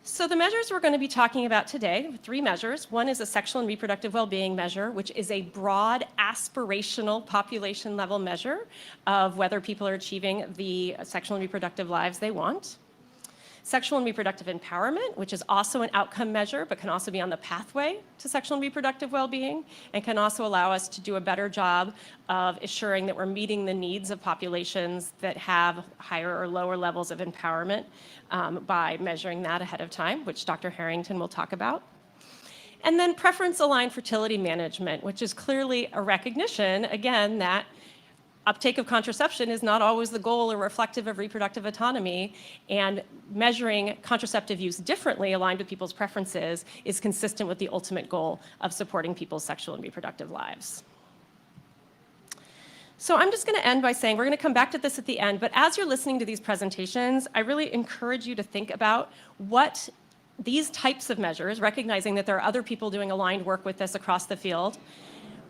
So the measures we're going to be talking about today, three measures. One is a sexual and reproductive well-being measure, which is a broad aspirational population level measure of whether people are achieving the sexual and reproductive lives they want. Sexual and reproductive empowerment, which is also an outcome measure, but can also be on the pathway to sexual and reproductive well-being, and can also allow us to do a better job of assuring that we're meeting the needs of populations that have higher or lower levels of empowerment by measuring that ahead of time, which Dr. Harrington will talk about. And then preference-aligned fertility management, which is clearly a recognition, again, that uptake of contraception is not always the goal or reflective of reproductive autonomy, and measuring contraceptive use differently aligned with people's preferences is consistent with the ultimate goal of supporting people's sexual and reproductive lives. So I'm just going to end by saying we're going to come back to this at the end, but as you're listening to these presentations, I really encourage you to think about what these types of measures, recognizing that there are other people doing aligned work with this across the field,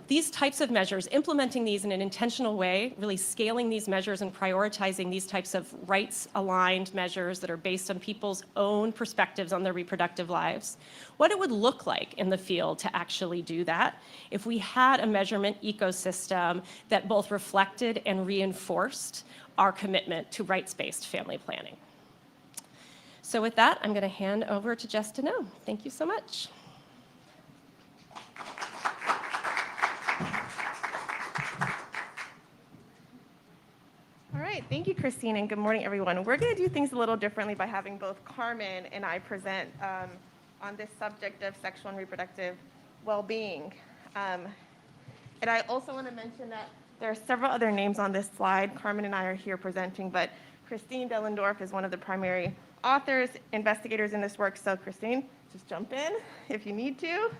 these types of measures, implementing these in an intentional way, really scaling these measures and prioritizing these types of rights-aligned measures that are based on people's own perspectives on their reproductive lives, what it would look like in the field to actually do that if we had a measurement ecosystem that both reflected and reinforced our commitment to rights-based family planning. So with that, I'm going to hand over to Jess Deneau. Thank you so much. All right, thank you, Christine, and good morning, everyone. We're going to do things a little differently by having both Carmen and I present on this subject of sexual and reproductive well-being. And I also want to mention that there are several other names on this slide. Carmen and I are here presenting, but Christine Dellendorf is one of the primary authors, investigators in this work. So Christine, just jump in if you need to.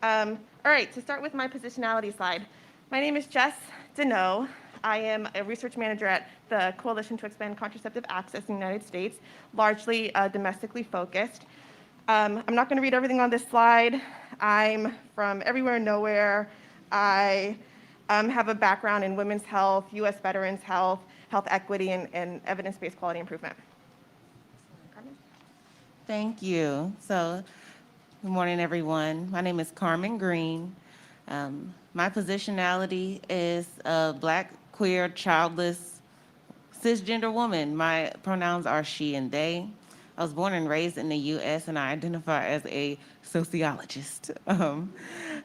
All right, to start with my positionality slide. My name is Jess Deneau. I am a research manager at the Coalition to Expand Contraceptive Access in the United States, largely domestically focused. I'm not going to read everything on this slide. I'm from everywhere and nowhere. I have a background in women's health, U.S. veterans health, health equity, and evidence-based quality improvement. Carmen? Thank you. So, good morning, everyone. My name is Carmen Green. My positionality is a Black, queer, childless, cisgender woman. My pronouns are she and they. I was born and raised in the U.S., and I identify as a sociologist,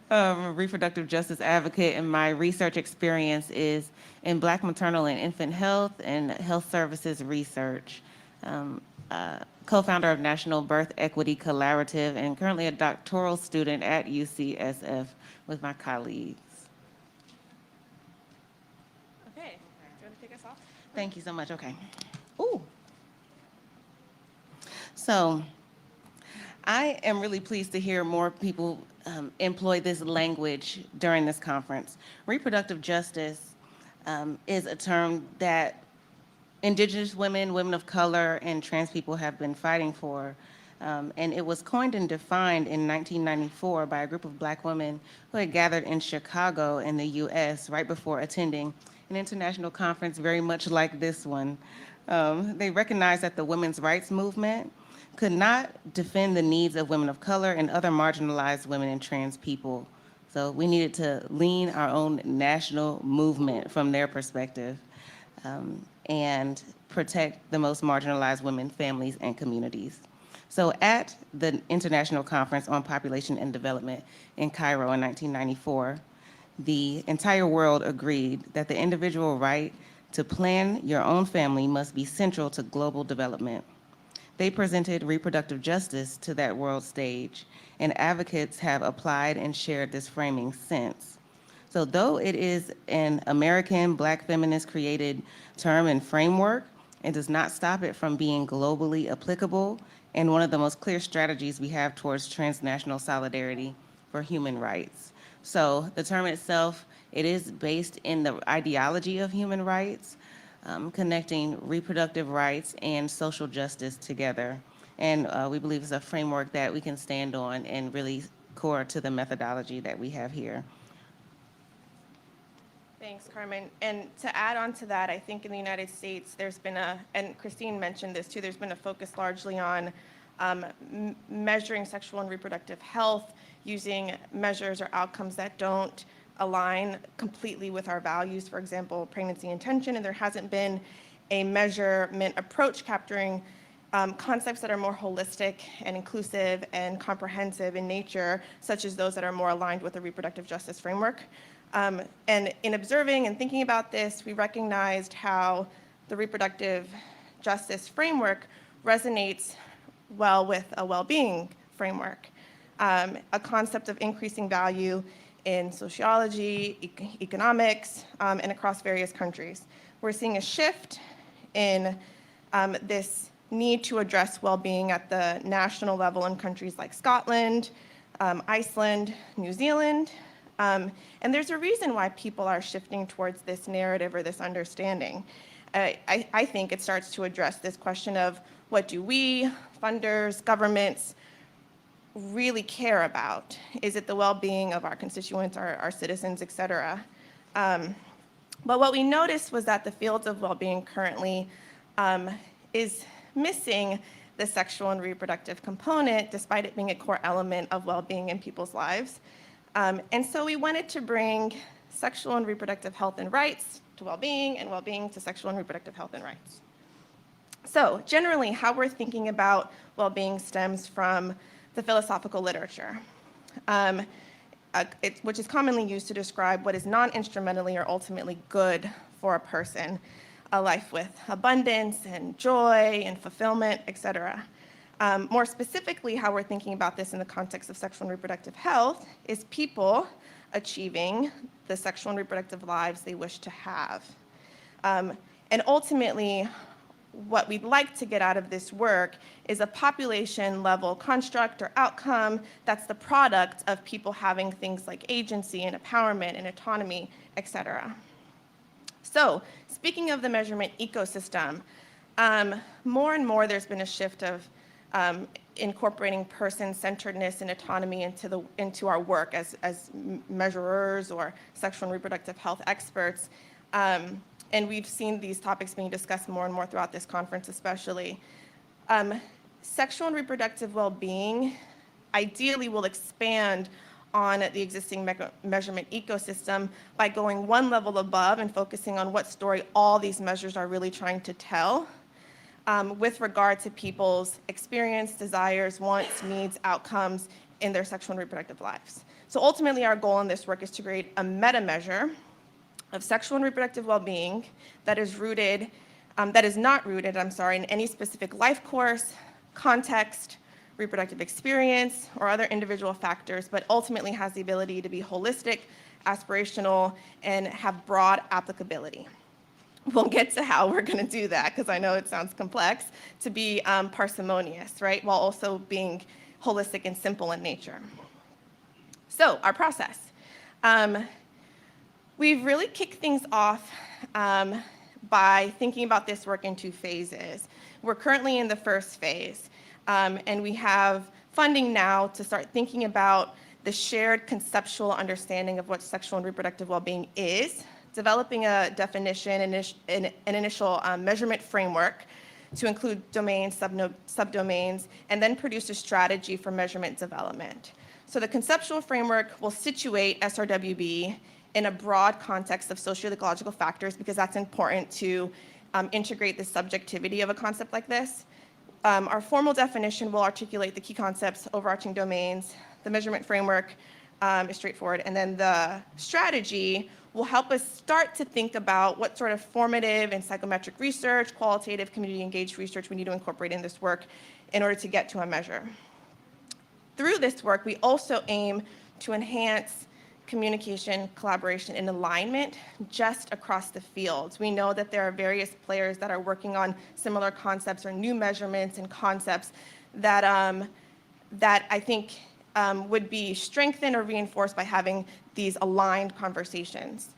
reproductive justice advocate, and my research experience is in Black maternal and infant health and health services research. Co-founder of National Birth Equity Collaborative, and currently a doctoral student at UCSF with my colleagues. Okay, do you want to take us off? Thank you so much. Okay. Ooh. So, I am really pleased to hear more people employ this language during this conference. Reproductive justice is a term that Indigenous women, women of color, and trans people have been fighting for. And it was coined and defined in 1994 by a group of Black women who had gathered in Chicago in the US right before attending an international conference very much like this one. They recognized that the women's rights movement could not defend the needs of women of color and other marginalized women and trans people. So we needed to lean our own national movement from their perspective and protect the most marginalized women, families, and communities. So at the International Conference on Population and Development in Cairo in 1994, the entire world agreed that the individual right to plan your own family must be central to global development. They presented reproductive justice to that world stage, and advocates have applied and shared this framing since. So though it is an American Black feminist created term and framework, it does not stop it from being globally applicable and one of the most clear strategies we have towards transnational solidarity for human rights. So the term itself, it is based in the ideology of human rights, connecting reproductive rights and social justice together. And we believe it's a framework that we can stand on and really core to the methodology that we have here. Thanks, Carmen. And to add on to that, I think in the United States, there's been and Christine mentioned this too, there's been a focus largely on measuring sexual and reproductive health using measures or outcomes that don't align completely with our values, for example, pregnancy intention, and there hasn't been a measurement approach capturing concepts that are more holistic and inclusive and comprehensive in nature, such as those that are more aligned with the reproductive justice framework. And in observing and thinking about this, we recognized how the reproductive justice framework resonates well with a well-being framework, a concept of increasing value in sociology, economics, and across various countries. We're seeing a shift in this need to address well-being at the national level in countries like Scotland, Iceland, New Zealand, and there's a reason why people are shifting towards this narrative or this understanding. I think it starts to address this question of what do we, funders, governments, really care about? Is it the well-being of our constituents, our citizens, et cetera? But what we noticed was that the fields of well-being currently is missing the sexual and reproductive component, despite it being a core element of well-being in people's lives. And so we wanted to bring sexual and reproductive health and rights to well-being, and well-being to sexual and reproductive health and rights. So generally, how we're thinking about well-being stems from the philosophical literature, which is commonly used to describe what is non-instrumentally or ultimately good for a person, a life with abundance and joy and fulfillment, et cetera. More specifically, how we're thinking about this in the context of sexual and reproductive health is people achieving the sexual and reproductive lives they wish to have. And ultimately, what we'd like to get out of this work is a population level construct or outcome that's the product of people having things like agency and empowerment and autonomy, et cetera. So speaking of the measurement ecosystem, more and more there's been a shift of incorporating person-centeredness and autonomy into our work as measurers or sexual and reproductive health experts. And we've seen these topics being discussed more and more throughout this conference, especially. Sexual and reproductive well-being ideally will expand on the existing measurement ecosystem by going one level above and focusing on what story all these measures are really trying to tell with regard to people's experience, desires, wants, needs, outcomes in their sexual and reproductive lives. So ultimately, our goal in this work is to create a meta measure of sexual and reproductive well-being that is not rooted in any specific life course, context, reproductive experience, or other individual factors, but ultimately has the ability to be holistic, aspirational, and have broad applicability. We'll get to how we're going to do that, because I know it sounds complex, to be parsimonious, right, while also being holistic and simple in nature. So our process. We've really kicked things off by thinking about this work in two phases. We're currently in the first phase, and we have funding now to start thinking about the shared conceptual understanding of what sexual and reproductive well-being is, developing a definition and an initial measurement framework to include domains, subdomains, and then produce a strategy for measurement development. So the conceptual framework will situate SRWB in a broad context of socio-ecological factors, because that's important to integrate the subjectivity of a concept like this. Our formal definition will articulate the key concepts, overarching domains. The measurement framework is straightforward. And then the strategy will help us start to think about what sort of formative and psychometric research, qualitative, community-engaged research we need to incorporate in this work in order to get to a measure. Through this work, we also aim to enhance communication, collaboration, and alignment just across the fields. We know that there are various players that are working on similar concepts or new measurements and concepts that, that I think would be strengthened or reinforced by having these aligned conversations.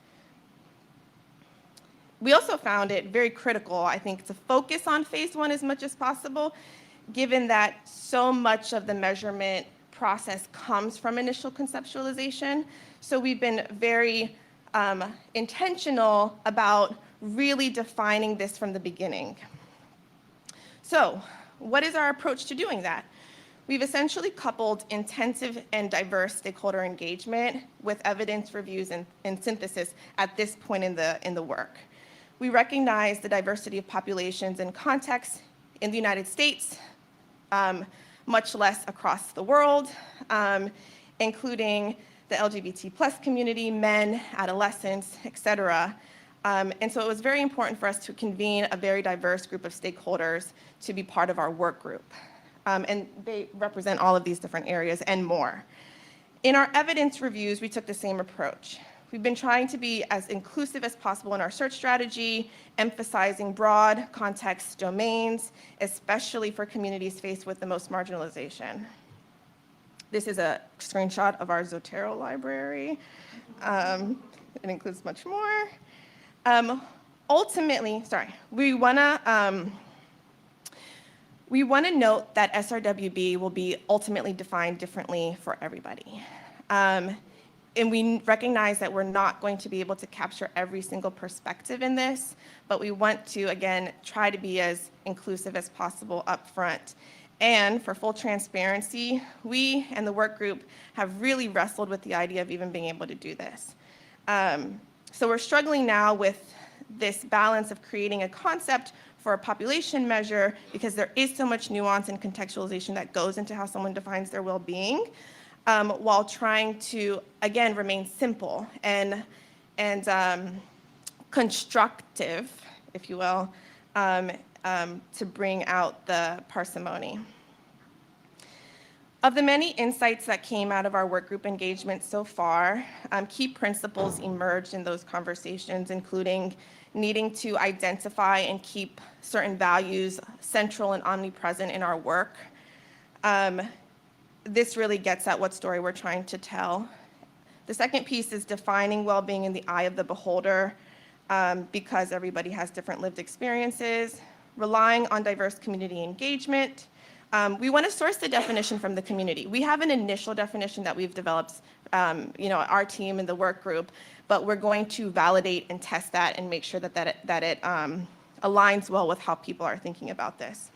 We also found it very critical, I think, to focus on phase one as much as possible, given that so much of the measurement process comes from initial conceptualization. So we've been very intentional about really defining this from the beginning. So what is our approach to doing that? We've essentially coupled intensive and diverse stakeholder engagement with evidence reviews and synthesis at this point in the work. We recognize the diversity of populations and contexts in the United States, much less across the world, including the LGBT plus community, men, adolescents, et cetera. And so it was very important for us to convene a very diverse group of stakeholders to be part of our work group. And they represent all of these different areas and more. In our evidence reviews, we took the same approach. We've been trying to be as inclusive as possible in our search strategy, emphasizing broad context domains, especially for communities faced with the most marginalization. This is a screenshot of our Zotero library. It includes much more. Ultimately, we want to note that SRWB will be ultimately defined differently for everybody. And we recognize that we're not going to be able to capture every single perspective in this, but we want to, again, try to be as inclusive as possible up front. And for full transparency, we and the work group have really wrestled with the idea of even being able to do this. So we're struggling now with this balance of creating a concept for a population measure because there is so much nuance and contextualization that goes into how someone defines their well-being, while trying to, again, remain simple and constructive, if you will, to bring out the parsimony. Of the many insights that came out of our work group engagement so far, key principles emerged in those conversations, including needing to identify and keep certain values central and omnipresent in our work. This really gets at what story we're trying to tell. The second piece is defining well-being in the eye of the beholder, because everybody has different lived experiences, relying on diverse community engagement. We want to source the definition from the community. We have an initial definition that we've developed, our team and the work group, but we're going to validate and test that and make sure that it aligns well with how people are thinking about this.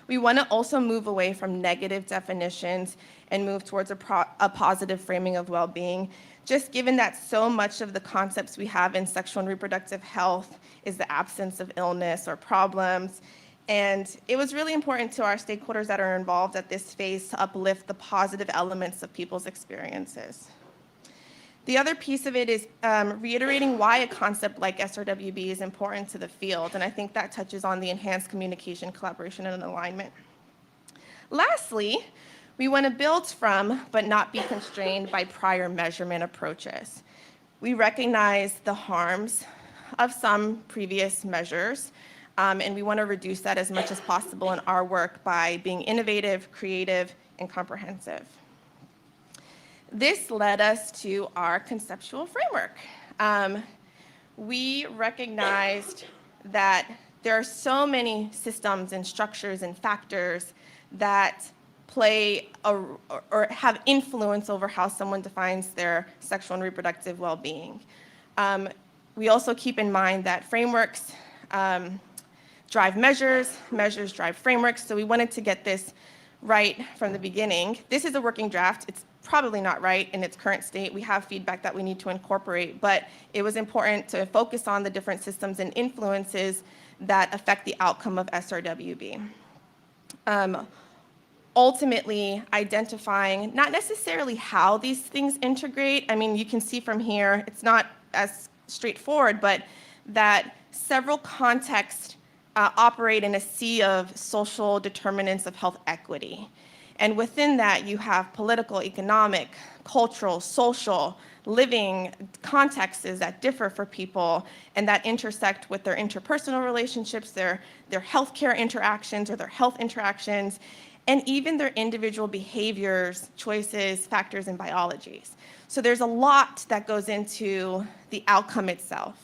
We want to also move away from negative definitions and move towards a positive framing of well-being, just given that so much of the concepts we have in sexual and reproductive health is the absence of illness or problems. And it was really important to our stakeholders that are involved at this phase to uplift the positive elements of people's experiences. The other piece of it is reiterating why a concept like SRWB is important to the field, and I think that touches on the enhanced communication, collaboration, and alignment. Lastly, we want to build from, but not be constrained by prior measurement approaches. We recognize the harms of some previous measures, and we want to reduce that as much as possible in our work by being innovative, creative, and comprehensive. This led us to our conceptual framework. We recognized that there are so many systems and structures and factors that play or have influence over how someone defines their sexual and reproductive well-being. We also keep in mind that frameworks drive measures, measures drive frameworks, so we wanted to get this right from the beginning. This is a working draft. It's probably not right in its current state. We have feedback that we need to incorporate, but it was important to focus on the different systems and influences that affect the outcome of SRWB. Ultimately, identifying not necessarily how these things integrate. I mean, you can see from here, it's not as straightforward, but that several contexts operate in a sea of social determinants of health equity. And within that, you have political, economic, cultural, social, living contexts that differ for people and that intersect with their interpersonal relationships, their healthcare interactions or their health interactions, and even their individual behaviors, choices, factors, and biologies. So there's a lot that goes into the outcome itself.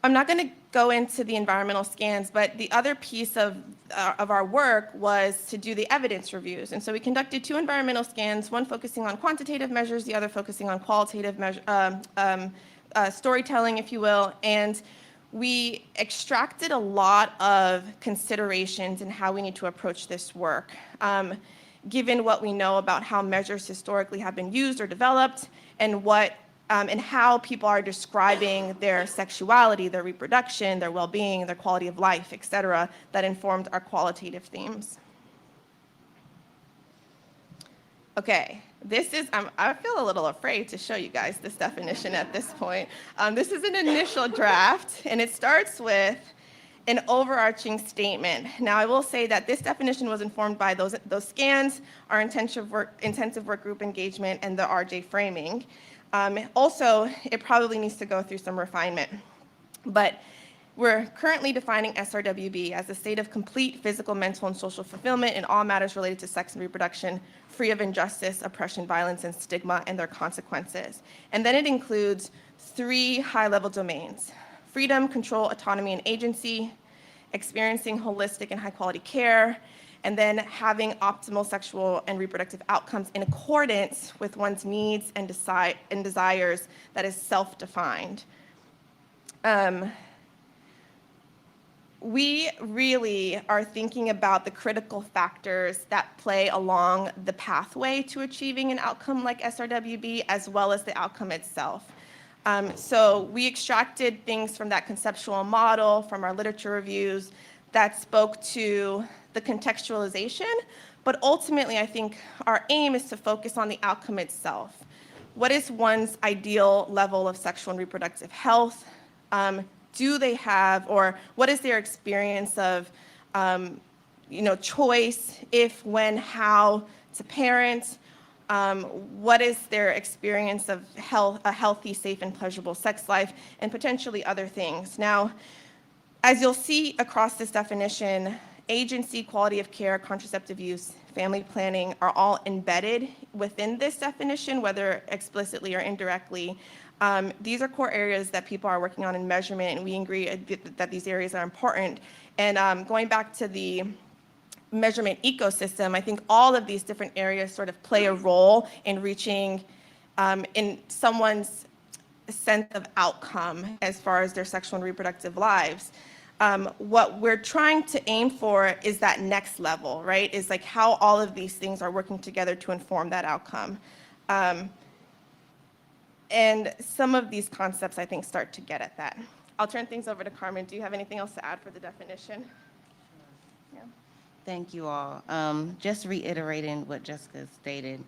I'm not going to go into the environmental scans, but the other piece of our work was to do the evidence reviews. And so we conducted 2 environmental scans, one focusing on quantitative measures, the other focusing on qualitative storytelling, if you will. And we extracted a lot of considerations in how we need to approach this work, given what we know about how measures historically have been used or developed, and and how people are describing their sexuality, their reproduction, their well-being, their quality of life, et cetera, that informed our qualitative themes. Okay, this is, I feel a little afraid to show you guys this definition at this point. This is an initial draft, and it starts with an overarching statement. Now, I will say that this definition was informed by those scans, our intensive work group engagement, and the RJ framing. Also, it probably needs to go through some refinement. But we're currently defining SRWB as a state of complete physical, mental, and social fulfillment in all matters related to sex and reproduction, free of injustice, oppression, violence, and stigma, and their consequences. And then it includes 3 high-level domains: freedom, control, autonomy, and agency, experiencing holistic and high-quality care, and then having optimal sexual and reproductive outcomes in accordance with one's needs and desires that is self-defined. We really are thinking about the critical factors that play along the pathway to achieving an outcome like SRWB, as well as the outcome itself. So we extracted things from that conceptual model, from our literature reviews, that spoke to the contextualization, but ultimately I think our aim is to focus on the outcome itself. What is one's ideal level of sexual and reproductive health? Do they have, or what is their experience of choice, if, when, how to parent? What is their experience of a healthy, safe, and pleasurable sex life, and potentially other things. Now, as you'll see across this definition, agency, quality of care, contraceptive use, family planning are all embedded within this definition, whether explicitly or indirectly. These are core areas that people are working on in measurement, and we agree that these areas are important. And going back to the measurement ecosystem, I think all of these different areas sort of play a role in reaching in someone's sense of outcome as far as their sexual and reproductive lives. What we're trying to aim for is that next level, right? Is like how all of these things are working together to inform that outcome. And some of these concepts, I think, start to get at that. I'll turn things over to Carmen. Do you have anything else to add for the definition? Yeah. Thank you all. Just reiterating what Jessica stated,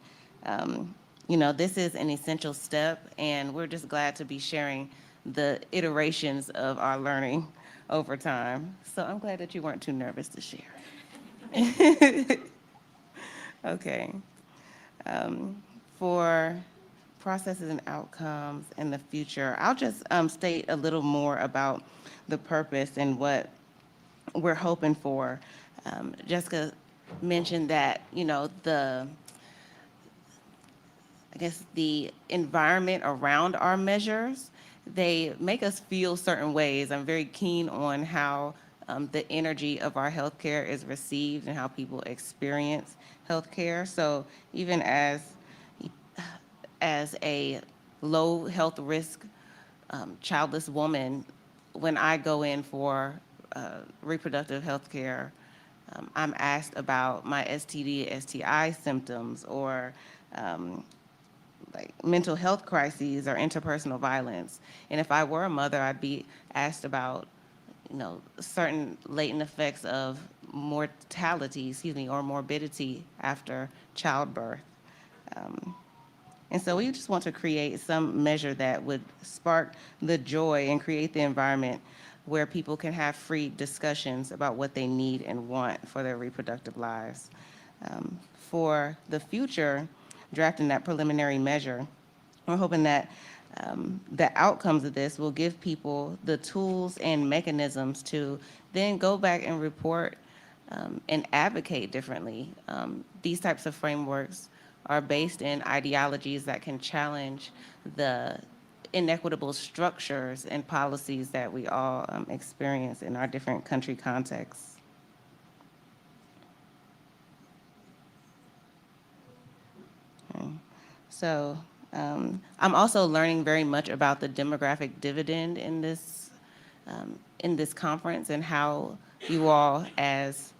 this is an essential step, and we're just glad to be sharing the iterations of our learning over time. So I'm glad that you weren't too nervous to share. Okay. For processes and outcomes in the future, I'll just state a little more about the purpose and what we're hoping for. Jessica mentioned that, the environment around our measures, they make us feel certain ways. I'm very keen on how the energy of our healthcare is received and how people experience healthcare. So even as a low health risk childless woman, when I go in for reproductive health care, I'm asked about my STD, STI symptoms, or like mental health crises or interpersonal violence. And if I were a mother, I'd be asked about, certain latent effects of mortality, or morbidity after childbirth. And so we just want to create some measure that would spark the joy and create the environment where people can have free discussions about what they need and want for their reproductive lives. For the future, drafting that preliminary measure, we're hoping that the outcomes of this will give people the tools and mechanisms to then go back and report and advocate differently. These types of frameworks are based in ideologies that can challenge the inequitable structures and policies that we all experience in our different country contexts. Okay. So I'm also learning very much about the demographic dividend in this in this conference and how you all as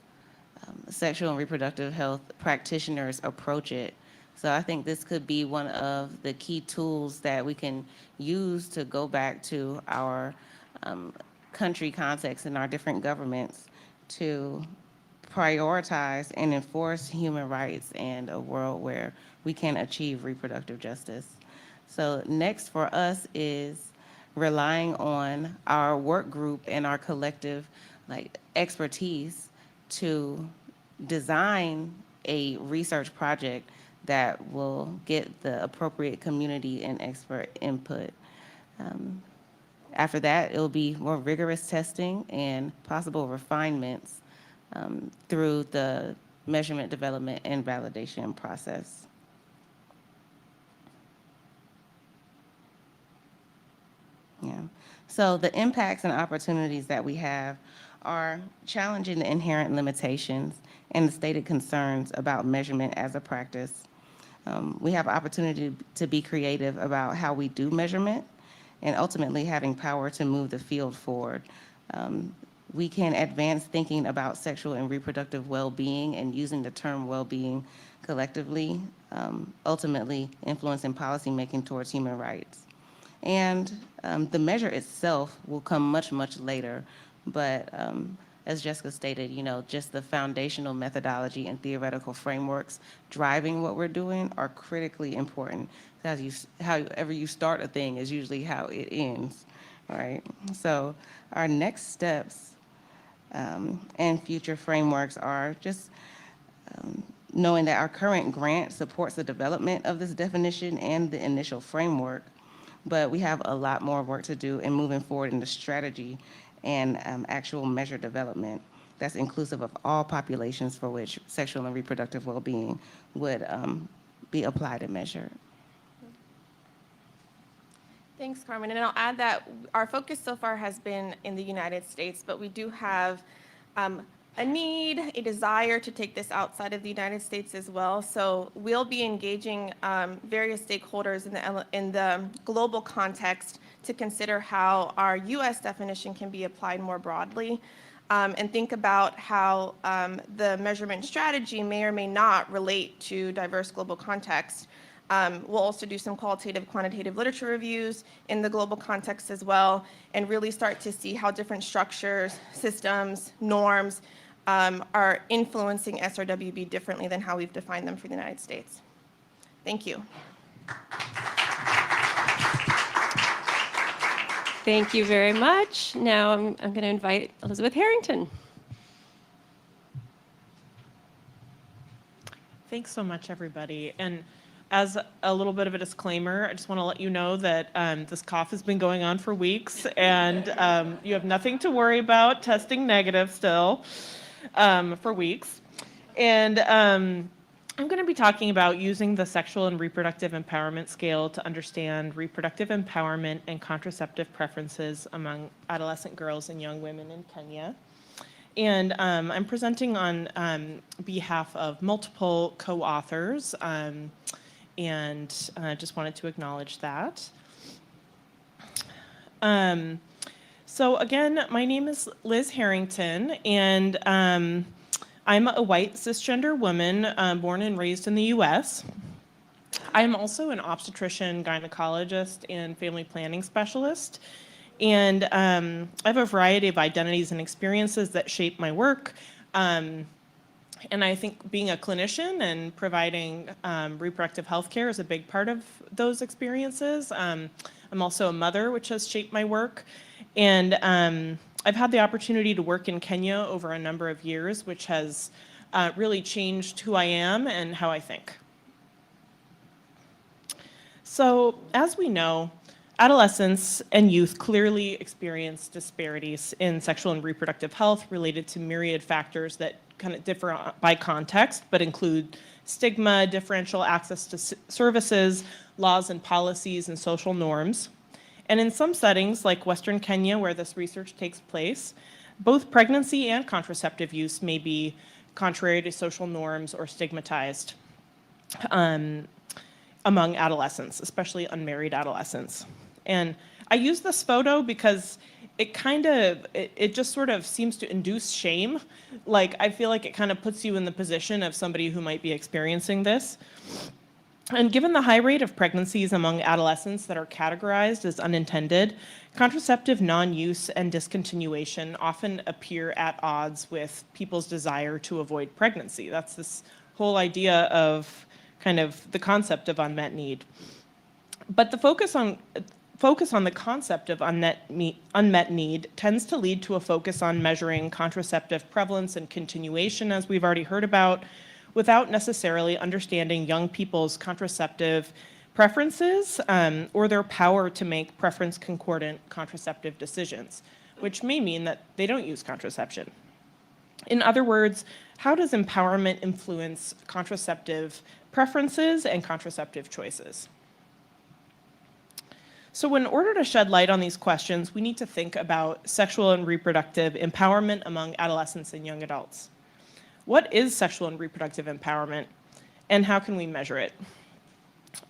sexual and reproductive health practitioners approach it. So I think this could be one of the key tools that we can use to go back to our country context and our different governments to prioritize and enforce human rights and a world where we can achieve reproductive justice. So next for us is relying on our work group and our collective expertise to design a research project that will get the appropriate community and expert input. After that, it'll be more rigorous testing and possible refinements through the measurement, development, and validation process. Yeah. So the impacts and opportunities that we have are challenging the inherent limitations and the stated concerns about measurement as a practice. We have opportunity to be creative about how we do measurement and ultimately having power to move the field forward. We can advance thinking about sexual and reproductive well-being and using the term well-being collectively, ultimately influencing policymaking towards human rights. And the measure itself will come much, much later, but as Jessica stated, just the foundational methodology and theoretical frameworks driving what we're doing are critically important. However you start a thing is usually how it ends, right? So our next steps and future frameworks are just knowing that our current grant supports the development of this definition and the initial framework, but we have a lot more work to do in moving forward in the strategy and actual measure development that's inclusive of all populations for which sexual and reproductive well-being would be applied and measured. Thanks, Carmen. And I'll add that our focus so far has been in the United States, but we do have a need, a desire to take this outside of the United States as well. So we'll be engaging various stakeholders in the global context to consider how our U.S. definition can be applied more broadly, and think about how the measurement strategy may or may not relate to diverse global contexts. We'll also do some qualitative, quantitative literature reviews in the global context as well, and really start to see how different structures, systems, norms are influencing SRWB differently than how we've defined them for the United States. Thank you. Thank you very much. Now I'm going to invite Elizabeth Harrington. Thanks so much, everybody. And as a little bit of a disclaimer, I just want to let you know that this cough has been going on for weeks, and you have nothing to worry about testing negative still for weeks. And I'm going to be talking about using the sexual and reproductive empowerment scale to understand reproductive empowerment and contraceptive preferences among adolescent girls and young women in Kenya. And I'm presenting on behalf of multiple co-authors, and just wanted to acknowledge that. So again, my name is Liz Harrington, and I'm a white cisgender woman born and raised in the US. I'm also an obstetrician, gynecologist, and family planning specialist. And I have a variety of identities and experiences that shape my work. And I think being a clinician and providing reproductive health care is a big part of those experiences. I'm also a mother, which has shaped my work. And I've had the opportunity to work in Kenya over a number of years, which has really changed who I am and how I think. So, as we know, adolescents and youth clearly experience disparities in sexual and reproductive health related to myriad factors that kind of differ by context, but include stigma, differential access to services, laws and policies, and social norms. And in some settings, like Western Kenya, where this research takes place, both pregnancy and contraceptive use may be contrary to social norms or stigmatized among adolescents, especially unmarried adolescents. And I use this photo because it just sort of seems to induce shame. Like, I feel like it kind of puts you in the position of somebody who might be experiencing this. And given the high rate of pregnancies among adolescents that are categorized as unintended, contraceptive non-use and discontinuation often appear at odds with people's desire to avoid pregnancy. That's this whole idea of kind of the concept of unmet need. But the focus on the concept of unmet need tends to lead to a focus on measuring contraceptive prevalence and continuation, as we've already heard about, without necessarily understanding young people's contraceptive preferences or their power to make preference concordant contraceptive decisions, which may mean that they don't use contraception. In other words, how does empowerment influence contraceptive preferences and contraceptive choices? So in order to shed light on these questions, we need to think about sexual and reproductive empowerment among adolescents and young adults. What is sexual and reproductive empowerment, and how can we measure it?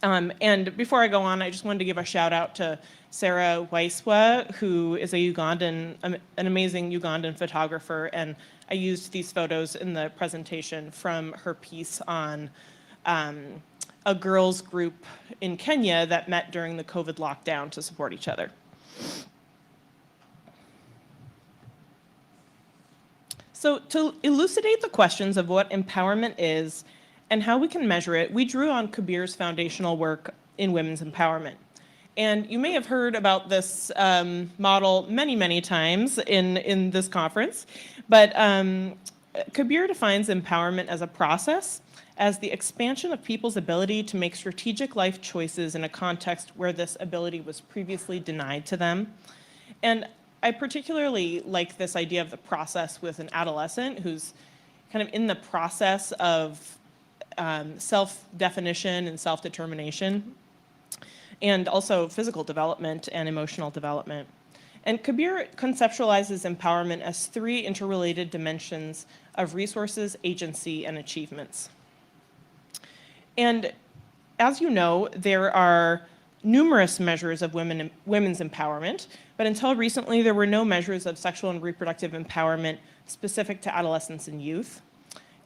And before I go on, I just wanted to give a shout out to Sarah Waiswa, who is an amazing Ugandan photographer, and I used these photos in the presentation from her piece on a girls group in Kenya that met during the COVID lockdown to support each other. So to elucidate the questions of what empowerment is and how we can measure it, we drew on Kabir's foundational work in women's empowerment. And you may have heard about this model many, many times in this conference, but Kabir defines empowerment as a process, as the expansion of people's ability to make strategic life choices in a context where this ability was previously denied to them. And I particularly like this idea of the process with an adolescent who's kind of in the process of self-definition and self-determination, and also physical development and emotional development. And Kabir conceptualizes empowerment as three interrelated dimensions of resources, agency, and achievements. And as you know, there are numerous measures of women's empowerment, but until recently, there were no measures of sexual and reproductive empowerment specific to adolescents and youth.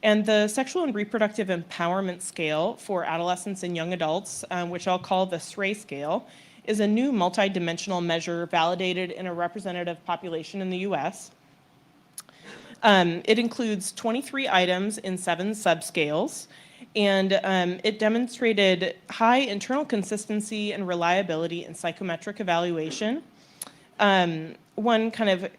And the Sexual and Reproductive Empowerment Scale for adolescents and young adults, which I'll call the SRAE scale, is a new multidimensional measure validated in a representative population in the US. It includes 23 items in 7 subscales, and it demonstrated high internal consistency and reliability in psychometric evaluation. One kind of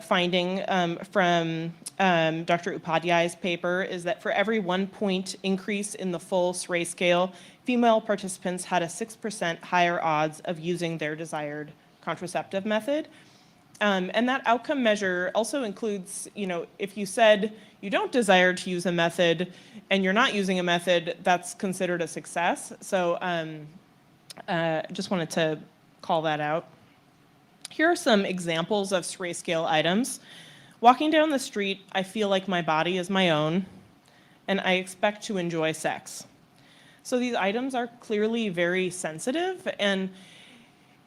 finding from Dr. Upadhyay's paper is that for every 1 point increase in the full SRAE scale, female participants had a 6% higher odds of using their desired contraceptive method. And that outcome measure also includes, if you said you don't desire to use a method and you're not using a method, that's considered a success. So just wanted to call that out. Here are some examples of SRAE scale items. Walking down the street, I feel like my body is my own, and I expect to enjoy sex. So these items are clearly very sensitive, and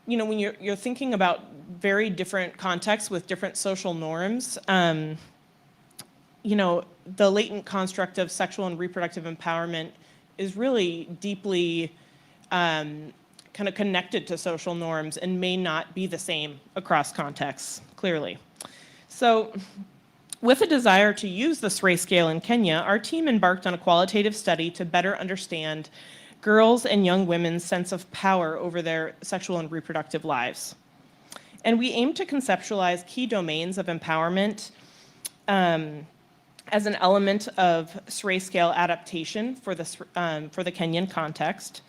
when you're thinking about very different contexts with different social norms, the latent construct of sexual and reproductive empowerment is really deeply kind of connected to social norms and may not be the same across contexts, clearly. So with a desire to use the SRAE scale in Kenya, our team embarked on a qualitative study to better understand girls and young women's sense of power over their sexual and reproductive lives. And we aim to conceptualize key domains of empowerment as an element of SRAE scale adaptation for the Kenyan context.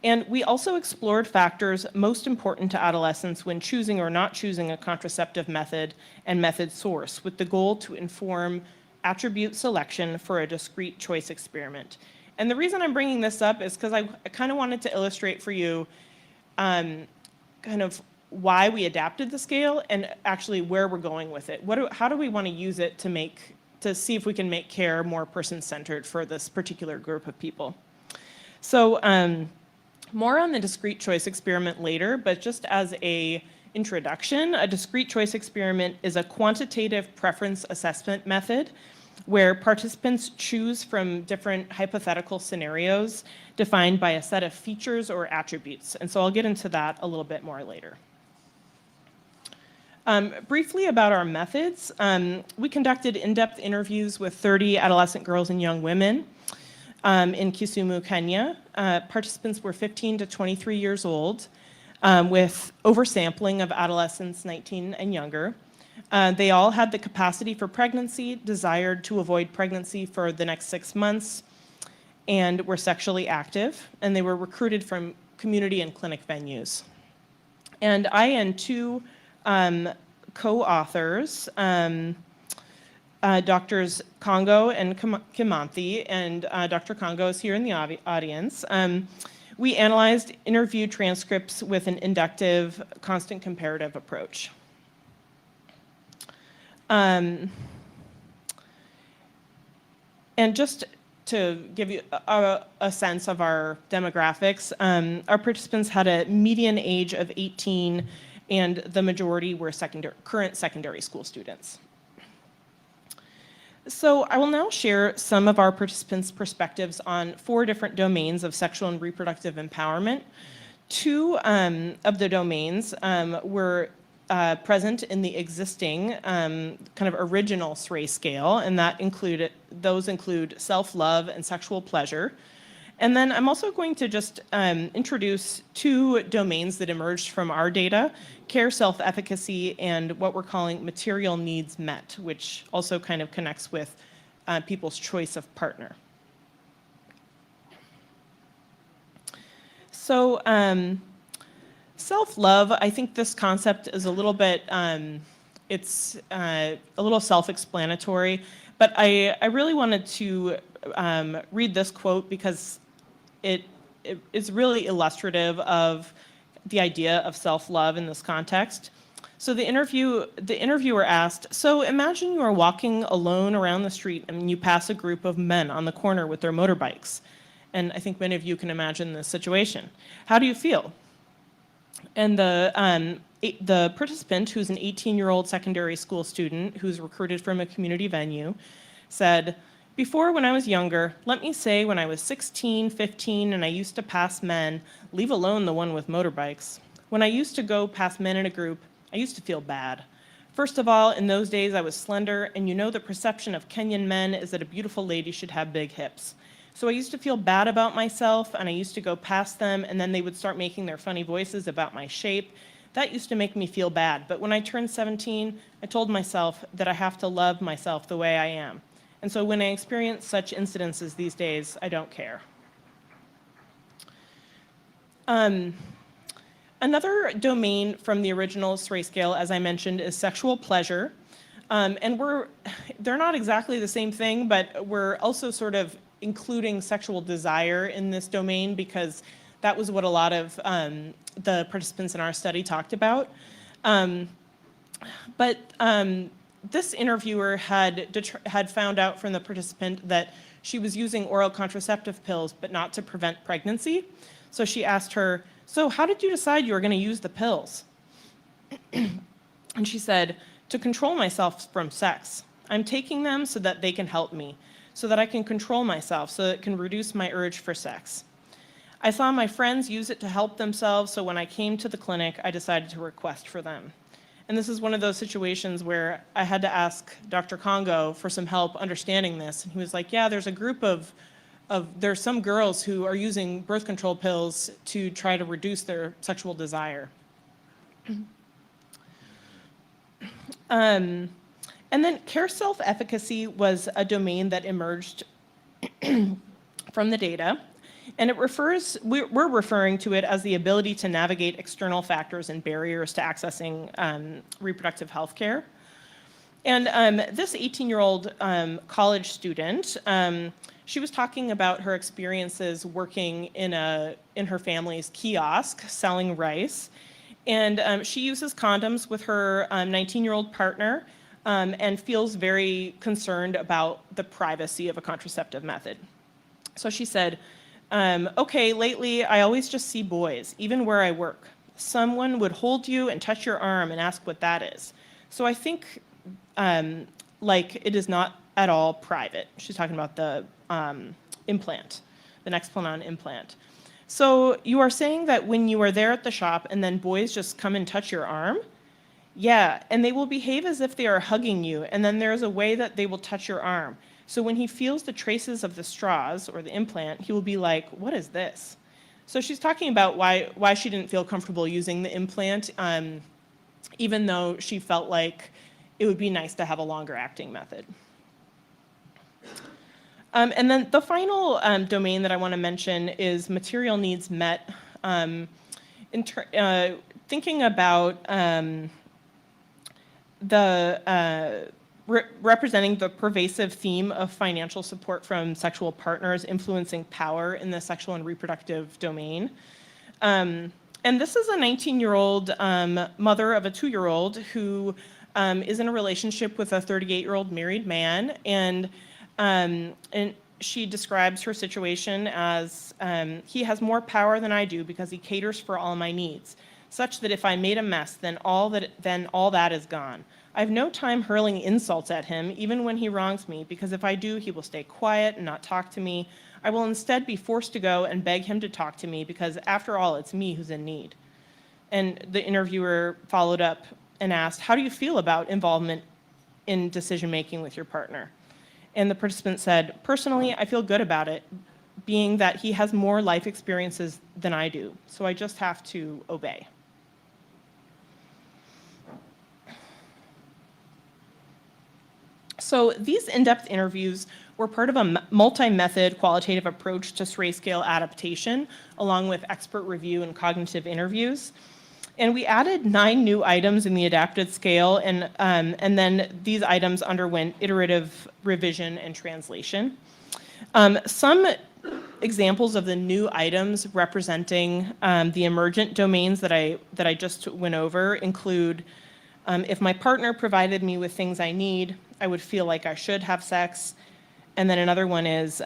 And we also explored factors most important to adolescents when choosing or not choosing a contraceptive method and method source, with the goal to inform attribute selection for a discrete choice experiment. And the reason I'm bringing this up is because I kind of wanted to illustrate for you kind of why we adapted the scale and actually where we're going with it. How do we want to use it to see if we can make care more person-centered for this particular group of people? So more on the discrete choice experiment later, but just as a introduction, a discrete choice experiment is a quantitative preference assessment method where participants choose from different hypothetical scenarios defined by a set of features or attributes. And so I'll get into that a little bit more later. Briefly about our methods, we conducted in-depth interviews with 30 adolescent girls and young women in Kisumu, Kenya. Participants were 15 to 23 years old with oversampling of adolescents 19 and younger. They all had the capacity for pregnancy, desired to avoid pregnancy for the next 6 months, and were sexually active, and they were recruited from community and clinic venues. And I and two co-authors, Doctors Congo and Kimanthi, and Dr. Congo is here in the audience. We analyzed interview transcripts with an inductive, constant comparative approach. And just to give you a sense of our demographics, our participants had a median age of 18, and the majority were current secondary school students. So I will now share some of our participants' perspectives on 4 different domains of sexual and reproductive empowerment. 2 of the domains were present in the existing kind of original SRAE scale, and those include self-love and sexual pleasure. And then I'm also going to just introduce 2 domains that emerged from our data, care self-efficacy and what we're calling material needs met, which also kind of connects with people's choice of partner. So self-love, I think this concept is a little bit, it's a little self-explanatory, but I really wanted to read this quote because it is really illustrative of the idea of self-love in this context. So the interviewer asked, so imagine you are walking alone around the street and you pass a group of men on the corner with their motorbikes. And I think many of you can imagine this situation. How do you feel? And the participant, who's an 18-year-old secondary school student who's recruited from a community venue, said, before, when I was younger, let me say when I was 16, 15, and I used to pass men, leave alone the one with motorbikes. When I used to go past men in a group, I used to feel bad. First of all, in those days I was slender, and you know the perception of Kenyan men is that a beautiful lady should have big hips. So I used to feel bad about myself, and I used to go past them, and then they would start making their funny voices about my shape. That used to make me feel bad. But when I turned 17, I told myself that I have to love myself the way I am. And so when I experience such incidences these days, I don't care. Another domain from the original SRAE scale, as I mentioned, is sexual pleasure. And they're not exactly the same thing, but we're also sort of including sexual desire in this domain because that was what a lot of the participants in our study talked about. This interviewer had found out from the participant that she was using oral contraceptive pills, but not to prevent pregnancy. So she asked her, so how did you decide you were going to use the pills? And she said, to control myself from sex. I'm taking them so that they can help me, so that I can control myself, so that it can reduce my urge for sex. I saw my friends use it to help themselves, so when I came to the clinic, I decided to request for them. And this is one of those situations where I had to ask Dr. Congo for some help understanding this. And he was like, yeah, there's a group there's some girls who are using birth control pills to try to reduce their sexual desire. And then care self-efficacy was a domain that emerged from the data. And we're referring to it as the ability to navigate external factors and barriers to accessing reproductive health care. And this 18-year-old college student, she was talking about her experiences working in her family's kiosk selling rice. And she uses condoms with her 19-year-old partner and feels very concerned about the privacy of a contraceptive method. So she said, okay, lately I always just see boys, even where I work. someone would hold you and touch your arm and ask what that is. So I think like it is not at all private. She's talking about the implant, the Nexplanon implant. So you are saying that when you are there at the shop and then boys just come and touch your arm? Yeah, and they will behave as if they are hugging you, and then there is a way that they will touch your arm. So when he feels the traces of the straws or the implant, he will be like, what is this? So she's talking about why she didn't feel comfortable using the implant, even though she felt like it would be nice to have a longer acting method. And then the final domain that I want to mention is material needs met. Thinking about representing the pervasive theme of financial support from sexual partners influencing power in the sexual and reproductive domain. And this is a 19-year-old mother of a 2-year-old who is in a relationship with a 38-year-old married man, and she describes her situation as, he has more power than I do because he caters for all my needs, such that if I made a mess, then all that is gone. I have no time hurling insults at him, even when he wrongs me, because if I do, he will stay quiet and not talk to me. I will instead be forced to go and beg him to talk to me, because after all, it's me who's in need. And the interviewer followed up and asked, how do you feel about involvement in decision-making with your partner? And the participant said, personally, I feel good about it, being that he has more life experiences than I do, so I just have to obey. So these in-depth interviews were part of a multi-method qualitative approach to SRAE scale adaptation, along with expert review and cognitive interviews. And we added 9 new items in the adapted scale, and then these items underwent iterative revision and translation. Some examples of the new items representing the emergent domains that I just went over include, if my partner provided me with things I need, I would feel like I should have sex. And then another one is,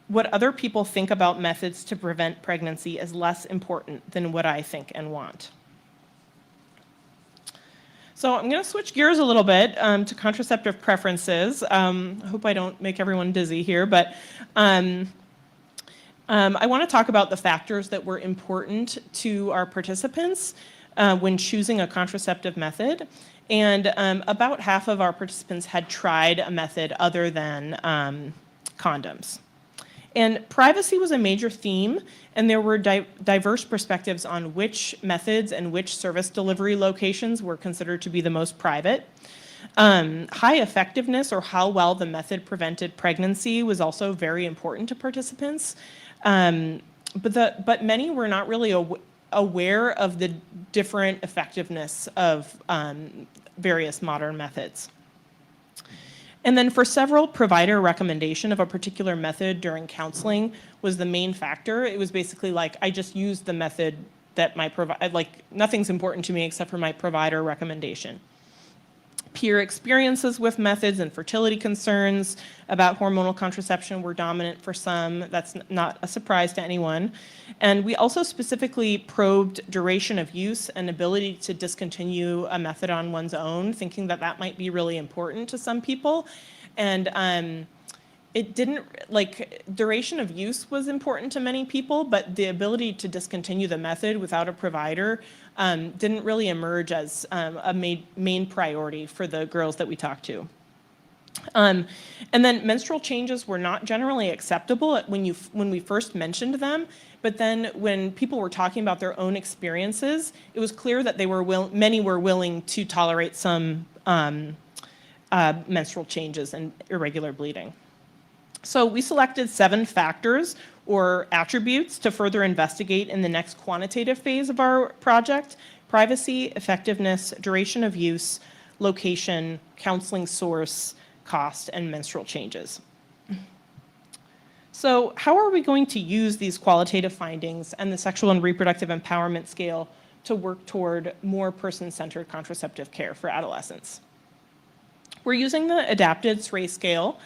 what other people think about methods to prevent pregnancy is less important than what I think and want. So I'm going to switch gears a little bit to contraceptive preferences. I hope I don't make everyone dizzy here, but I want to talk about the factors that were important to our participants when choosing a contraceptive method. And about half of our participants had tried a method other than condoms. And privacy was a major theme, and there were diverse perspectives on which methods and which service delivery locations were considered to be the most private. High effectiveness, or how well the method prevented pregnancy, was also very important to participants. But many were not really aware of the different effectiveness of various modern methods. And then for several, provider recommendation of a particular method during counseling was the main factor. It was basically like, I just used the method that my provider, like nothing's important to me except for my provider recommendation. Peer experiences with methods and fertility concerns about hormonal contraception were dominant for some. That's not a surprise to anyone. And we also specifically probed duration of use and ability to discontinue a method on one's own, thinking that that might be really important to some people. And it didn't, like, duration of use was important to many people, but the ability to discontinue the method without a provider didn't really emerge as a main priority for the girls that we talked to. And then menstrual changes were not generally acceptable when we first mentioned them, but then when people were talking about their own experiences, it was clear that many were willing to tolerate some menstrual changes and irregular bleeding. So we selected 7 factors or attributes to further investigate in the next quantitative phase of our project: privacy, effectiveness, duration of use, location, counseling source, cost, and menstrual changes. So how are we going to use these qualitative findings and the sexual and reproductive empowerment scale to work toward more person-centered contraceptive care for adolescents? We're using the adapted SRAE scale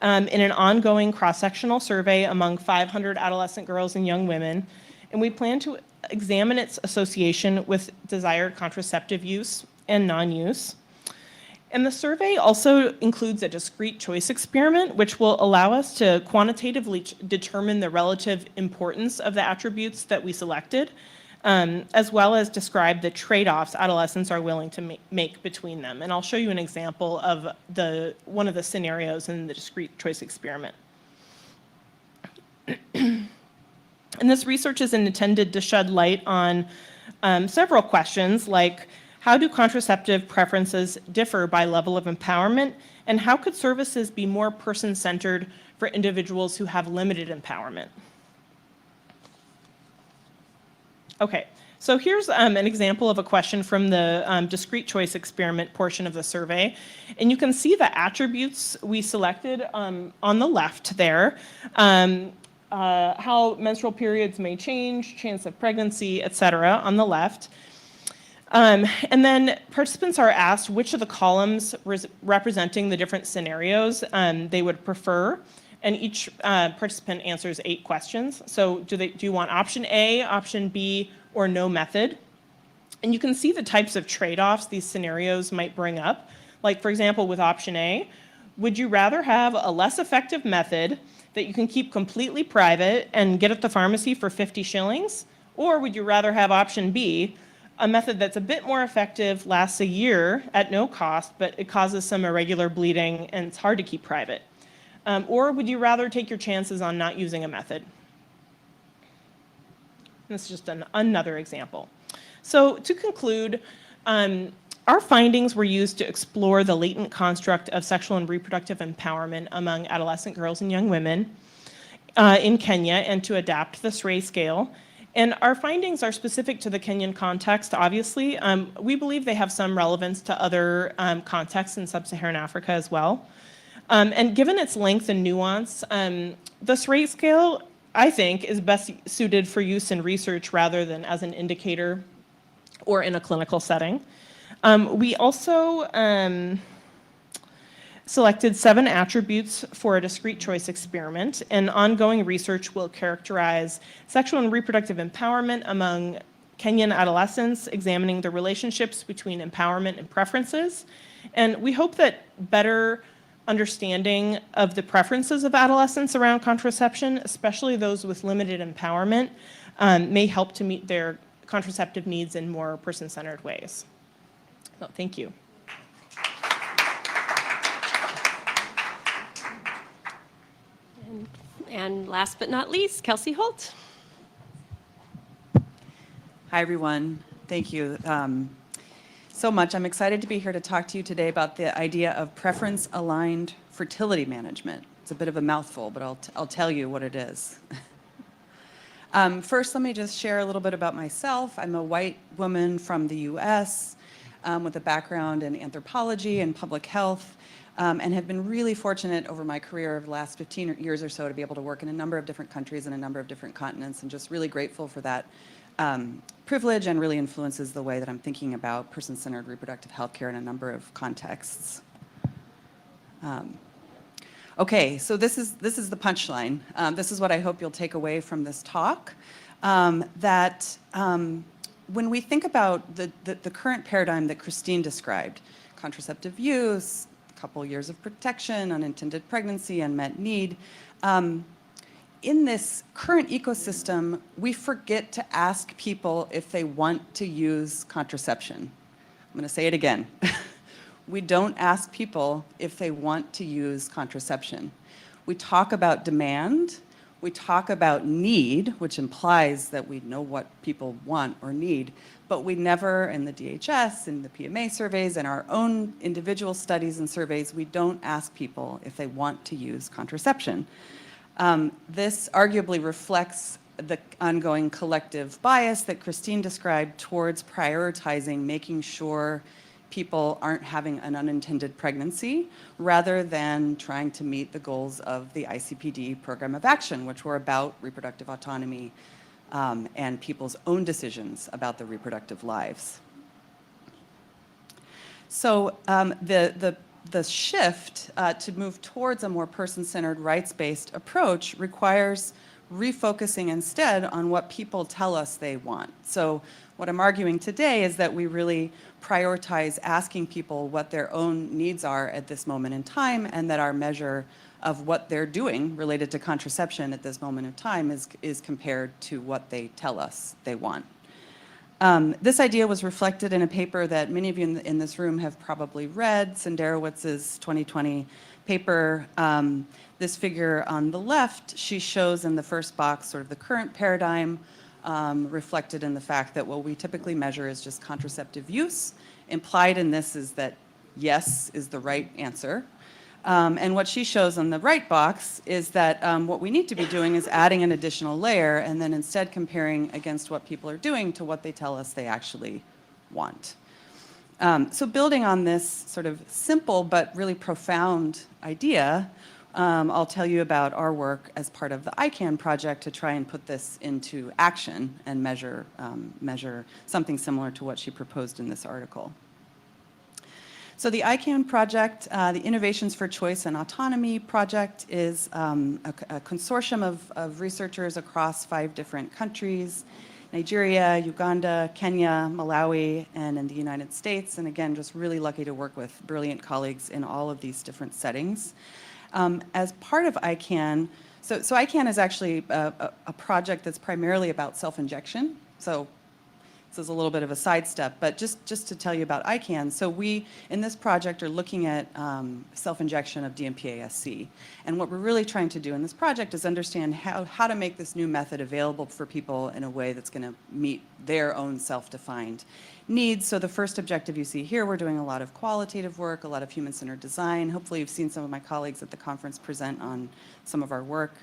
in an ongoing cross-sectional survey among 500 adolescent girls and young women. and we plan to examine its association with desired contraceptive use and non-use. And the survey also includes a discrete choice experiment, which will allow us to quantitatively determine the relative importance of the attributes that we selected, as well as describe the trade-offs adolescents are willing to make between them. And I'll show you an example of one of the scenarios in the discrete choice experiment. And this research is intended to shed light on several questions like, how do contraceptive preferences differ by level of empowerment? And how could services be more person-centered for individuals who have limited empowerment? Okay, so here's an example of a question from the discrete choice experiment portion of the survey. And you can see the attributes we selected on the left there. How menstrual periods may change, chance of pregnancy, et cetera, on the left. And then participants are asked which of the columns representing the different scenarios they would prefer, and each participant answers 8 questions. So do you want option A, option B, or no method? And you can see the types of trade-offs these scenarios might bring up. Like, for example, with option A, would you rather have a less effective method that you can keep completely private and get at the pharmacy for 50 shillings? Or would you rather have option B, a method that's a bit more effective, lasts a year at no cost, but it causes some irregular bleeding and it's hard to keep private? Or would you rather take your chances on not using a method? This is just another example. So to conclude, our findings were used to explore the latent construct of sexual and reproductive empowerment among adolescent girls and young women in Kenya and to adapt the SRAE scale. And our findings are specific to the Kenyan context, obviously. We believe they have some relevance to other contexts in sub-Saharan Africa as well. And given its length and nuance, the SRAE scale, I think, is best suited for use in research rather than as an indicator or in a clinical setting. We also selected 7 attributes for a discrete choice experiment, and ongoing research will characterize sexual and reproductive empowerment among Kenyan adolescents, examining the relationships between empowerment and preferences. And we hope that better understanding of the preferences of adolescents around contraception, especially those with limited empowerment, may help to meet their contraceptive needs in more person-centered ways. So, thank you. And last but not least, Kelsey Holt. Hi, everyone. Thank you so much. I'm excited to be here to talk to you today about the idea of preference-aligned fertility management. It's a bit of a mouthful, but I'll tell you what it is. First, let me just share a little bit about myself. I'm a white woman from the US with a background in anthropology and public health, and have been really fortunate over my career of the last 15 years or so to be able to work in a number of different countries and a number of different continents, and just really grateful for that privilege, and really influences the way that I'm thinking about person-centered reproductive health care in a number of contexts. Okay, so this is the punchline. This is what I hope you'll take away from this talk, that when we think about the current paradigm that Christine described, contraceptive use, couple years of protection, unintended pregnancy, unmet need. In this current ecosystem, we forget to ask people if they want to use contraception. I'm going to say it again. We don't ask people if they want to use contraception. We talk about demand, we talk about need, which implies that we know what people want or need, but we never, in the DHS, in the PMA surveys, and our own individual studies and surveys, we don't ask people if they want to use contraception. This arguably reflects the ongoing collective bias that Christine described towards prioritizing making sure people aren't having an unintended pregnancy, rather than trying to meet the goals of the ICPD program of action, which were about reproductive autonomy and people's own decisions about their reproductive lives. So the shift to move towards a more person-centered, rights-based approach requires refocusing instead on what people tell us they want. So what I'm arguing today is that we really prioritize asking people what their own needs are at this moment in time, and that our measure of what they're doing related to contraception at this moment in time is compared to what they tell us they want. This idea was reflected in a paper that many of you in this room have probably read, Senderowitz's 2020 paper. This figure on the left, she shows in the first box sort of the current paradigm, reflected in the fact that what we typically measure is just contraceptive use. Implied in this is that yes is the right answer. And what she shows on the right box is that what we need to be doing is adding an additional layer and then instead comparing against what people are doing to what they tell us they actually want. So building on this sort of simple but really profound idea, I'll tell you about our work as part of the ICANN project to try and put this into action and measure something similar to what she proposed in this article. So the ICANN project, the Innovations for Choice and Autonomy project, is a consortium of researchers across 5 different countries: Nigeria, Uganda, Kenya, Malawi, and in the United States. And again, just really lucky to work with brilliant colleagues in all of these different settings. As part of ICANN, so ICANN is actually a project that's primarily about self-injection. So this is a little bit of a sidestep, but just to tell you about ICANN, so we, in this project, are looking at self-injection of DMPASC. And what we're really trying to do in this project is understand how to make this new method available for people in a way that's going to meet their own self-defined needs. So the first objective you see here, we're doing a lot of qualitative work, a lot of human-centered design. Hopefully you've seen some of my colleagues at the conference present on some of our work.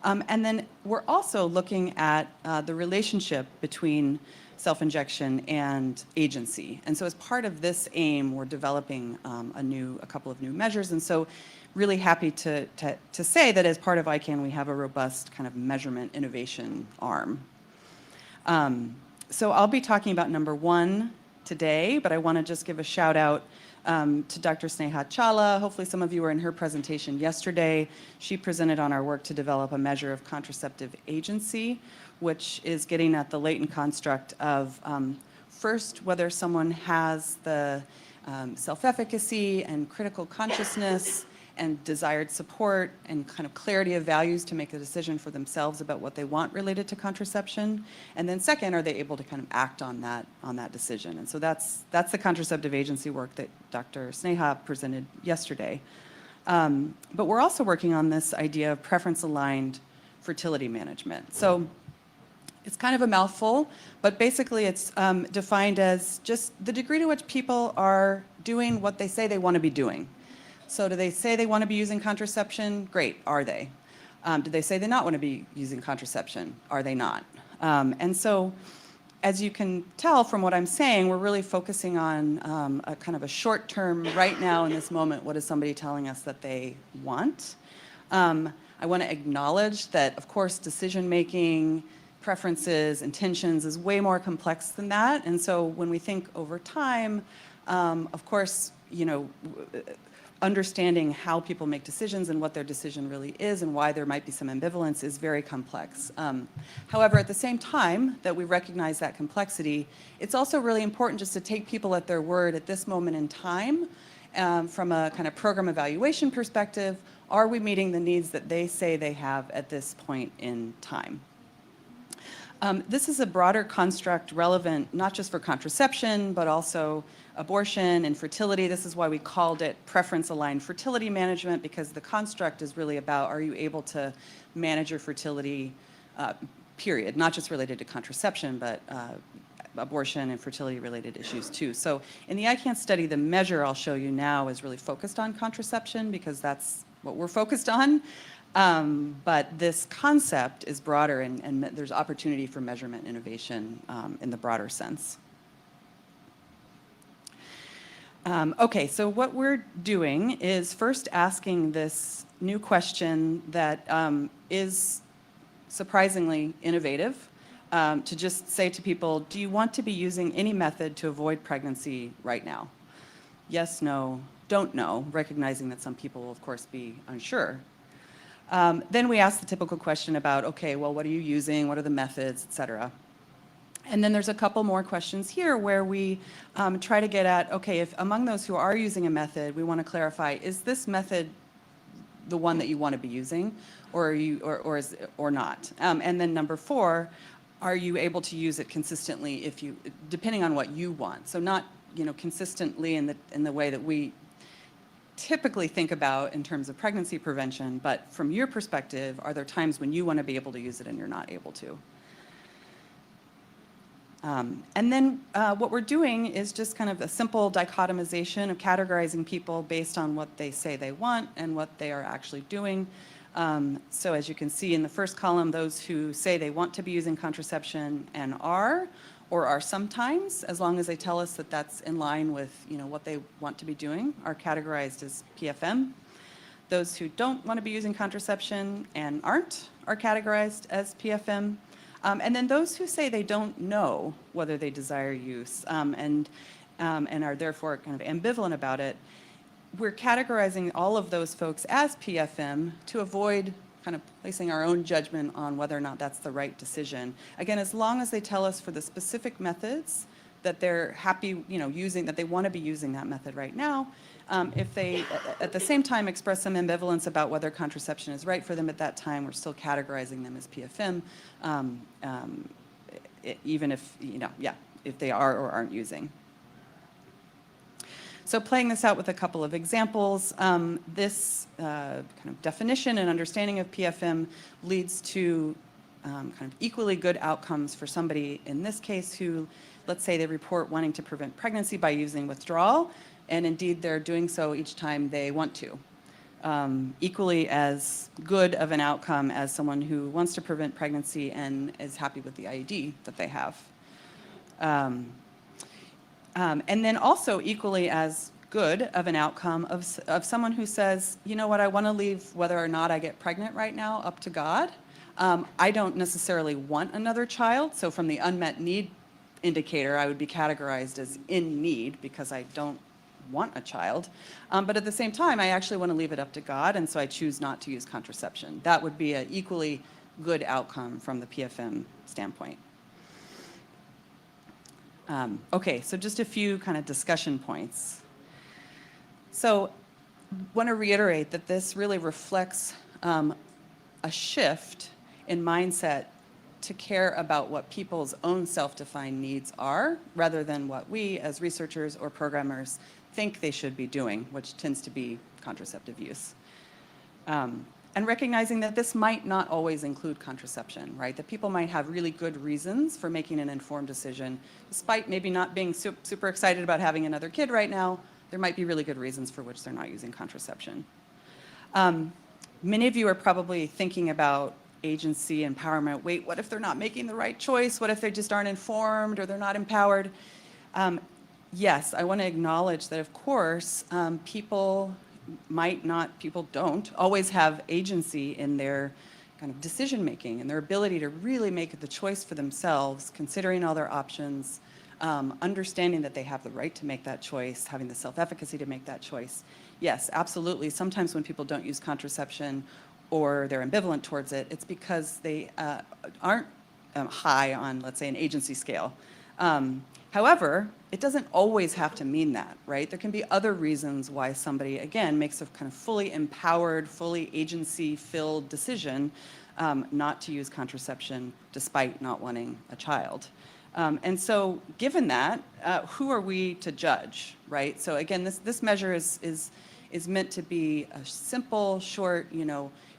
And then we're also looking at the relationship between self-injection and agency. And so as part of this aim, we're developing a couple of new measures. And so really happy to say that as part of ICANN, we have a robust kind of measurement innovation arm. So I'll be talking about number 1 today, but I want to just give a shout out to Dr. Sneha Challa. Hopefully some of you were in her presentation yesterday. She presented on our work to develop a measure of contraceptive agency, which is getting at the latent construct of first, whether someone has the self-efficacy and critical consciousness and desired support and kind of clarity of values to make a decision for themselves about what they want related to contraception. And then second, are they able to kind of act on that decision? And so that's the contraceptive agency work that Dr. Sneha presented yesterday. But we're also working on this idea of preference-aligned fertility management. So it's kind of a mouthful, but basically it's defined as just the degree to which people are doing what they say they want to be doing. So do they say they want to be using contraception? Great, are they? Do they say they not want to be using contraception? Are they not? And so as you can tell from what I'm saying, we're really focusing on a kind of a short term, right now in this moment, what is somebody telling us that they want? I want to acknowledge that, of course, decision making, preferences, intentions is way more complex than that. And so when we think over time, of course, you know, understanding how people make decisions and what their decision really is and why there might be some ambivalence is very complex. However, at the same time that we recognize that complexity, it's also really important just to take people at their word at this moment in time. From a kind of program evaluation perspective, are we meeting the needs that they say they have at this point in time? This is a broader construct relevant not just for contraception, but also abortion and fertility. This is why we called it preference-aligned fertility management, because the construct is really about, are you able to manage your fertility, period, not just related to contraception, but abortion and fertility-related issues too. So in the ICANN study, the measure I'll show you now is really focused on contraception because that's what we're focused on. But this concept is broader and there's opportunity for measurement innovation in the broader sense. Okay, so what we're doing is first asking this new question that is surprisingly innovative, to just say to people, do you want to be using any method to avoid pregnancy right now? Yes, no, don't know, recognizing that some people will, of course, be unsure. Then we ask the typical question about, okay, well, what are you using? What are the methods, et cetera? And then there's a couple more questions here where we try to get at, okay, if among those who are using a method, we want to clarify, is this method the one that you want to be using, or or not? And then number 4, are you able to use it consistently if you, depending on what you want? So not, consistently in the way that we typically think about in terms of pregnancy prevention, but from your perspective, are there times when you want to be able to use it and you're not able to? And then what we're doing is just kind of a simple dichotomization of categorizing people based on what they say they want and what they are actually doing. So as you can see in the first column, those who say they want to be using contraception and are, or are sometimes, as long as they tell us that that's in line with what they want to be doing, are categorized as PFM. Those who don't want to be using contraception and aren't are categorized as PFM. And then those who say they don't know whether they desire use and are therefore kind of ambivalent about it, we're categorizing all of those folks as PFM to avoid kind of placing our own judgment on whether or not that's the right decision. Again, as long as they tell us for the specific methods that they're happy, using, that they want to be using that method right now, if they at the same time express some ambivalence about whether contraception is right for them at that time, we're still categorizing them as PFM, even if, if they are or aren't using. So playing this out with a couple of examples, this kind of definition and understanding of PFM leads to kind of equally good outcomes for somebody in this case who, let's say they report wanting to prevent pregnancy by using withdrawal, and indeed they're doing so each time they want to. Equally as good of an outcome as someone who wants to prevent pregnancy and is happy with the IUD that they have. And then also equally as good of an outcome of someone who says, you know what, I want to leave whether or not I get pregnant right now up to God. I don't necessarily want another child, so from the unmet need indicator, I would be categorized as in need because I don't want a child. But at the same time, I actually want to leave it up to God, and so I choose not to use contraception. That would be an equally good outcome from the PFM standpoint. Okay, so just a few kind of discussion points. So want to reiterate that this really reflects a shift in mindset to care about what people's own self-defined needs are, rather than what we as researchers or programmers think they should be doing, which tends to be contraceptive use. And recognizing that this might not always include contraception, right? That people might have really good reasons for making an informed decision, despite maybe not being super excited about having another kid right now. There might be really good reasons for which they're not using contraception. Many of you are probably thinking about agency, empowerment. Wait, what if they're not making the right choice? What if they just aren't informed or they're not empowered? Yes, I want to acknowledge that, of course, people don't always have agency in their kind of decision making and their ability to really make the choice for themselves, considering all their options, understanding that they have the right to make that choice, having the self-efficacy to make that choice. Yes, absolutely. Sometimes when people don't use contraception or they're ambivalent towards it, it's because they aren't high on, let's say, an agency scale. However, it doesn't always have to mean that, right? There can be other reasons why somebody, again, makes a kind of fully empowered, fully agency-filled decision not to use contraception despite not wanting a child. And so given that, who are we to judge, right? So again, this measure is meant to be a simple, short,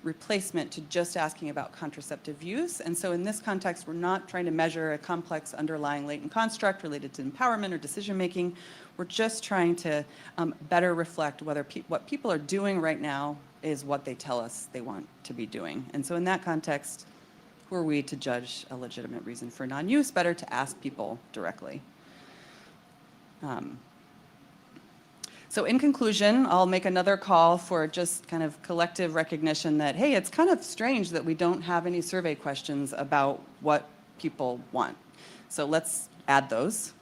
replacement to just asking about contraceptive use. And so in this context, we're not trying to measure a complex underlying latent construct related to empowerment or decision making. We're just trying to better reflect whether what people are doing right now is what they tell us they want to be doing. And so in that context, who are we to judge a legitimate reason for non-use? Better to ask people directly. So in conclusion, I'll make another call for just kind of collective recognition that, hey, it's kind of strange that we don't have any survey questions about what people want. So let's add those.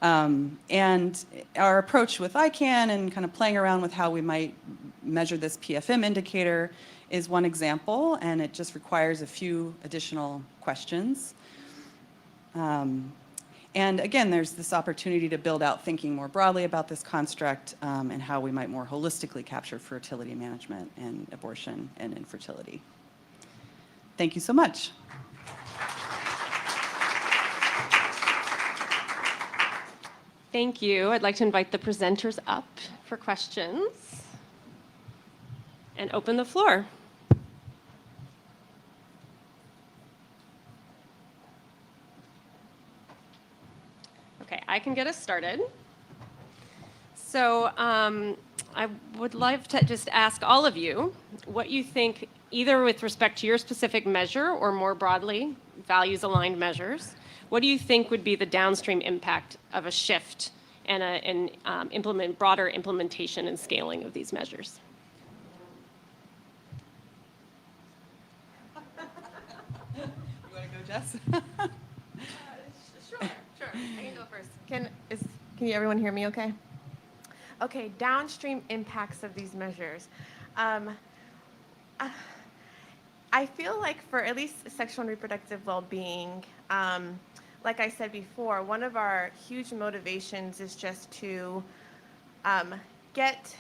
And our approach with ICANN and kind of playing around with how we might measure this PFM indicator is one example, and it just requires a few additional questions. And again, there's this opportunity to build out thinking more broadly about this construct and how we might more holistically capture fertility management and abortion and infertility. Thank you so much. Thank you. I'd like to invite the presenters up for questions and open the floor. Okay, I can get us started. So I would love to just ask all of you what you think, either with respect to your specific measure or more broadly, values-aligned measures, what do you think would be the downstream impact of a shift and broader implementation and scaling of these measures? You want to go, Jess? Sure. I can go first. Can everyone hear me okay? Okay, downstream impacts of these measures. I feel like for at least sexual and reproductive well-being, like I said before, one of our huge motivations is just to get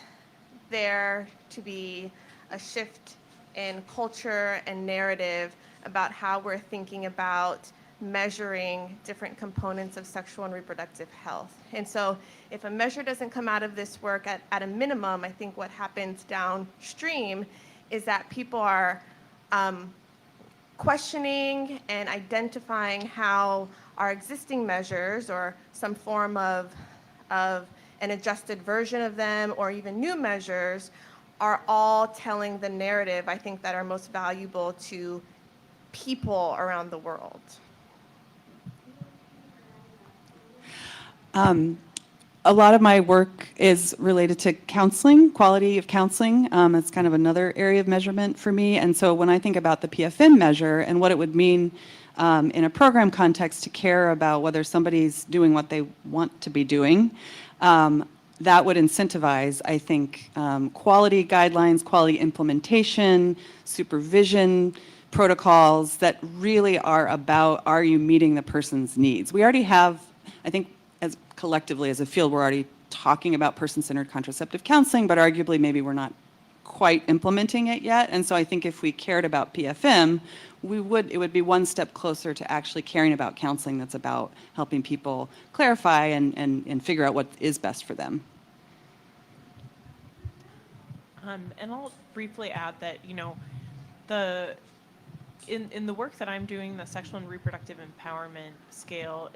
there to be a shift in culture and narrative about how we're thinking about measuring different components of sexual and reproductive health. And so if a measure doesn't come out of this work at a minimum, I think what happens downstream is that people are questioning and identifying how our existing measures or some form of an adjusted version of them or even new measures are all telling the narrative, I think, that are most valuable to people around the world. A lot of my work is related to counseling, quality of counseling. It's kind of another area of measurement for me. And so when I think about the PFM measure and what it would mean in a program context to care about whether somebody's doing what they want to be doing, that would incentivize, I think, quality guidelines, quality implementation, supervision, protocols that really are about, are you meeting the person's needs? We already have, I think, as collectively as a field, we're already talking about person-centered contraceptive counseling, but arguably maybe we're not quite implementing it yet. And so I think if we cared about PFM, it would be one step closer to actually caring about counseling that's about helping people clarify and figure out what is best for them. And I'll briefly add that, in the work that I'm doing, the sexual and reproductive empowerment scale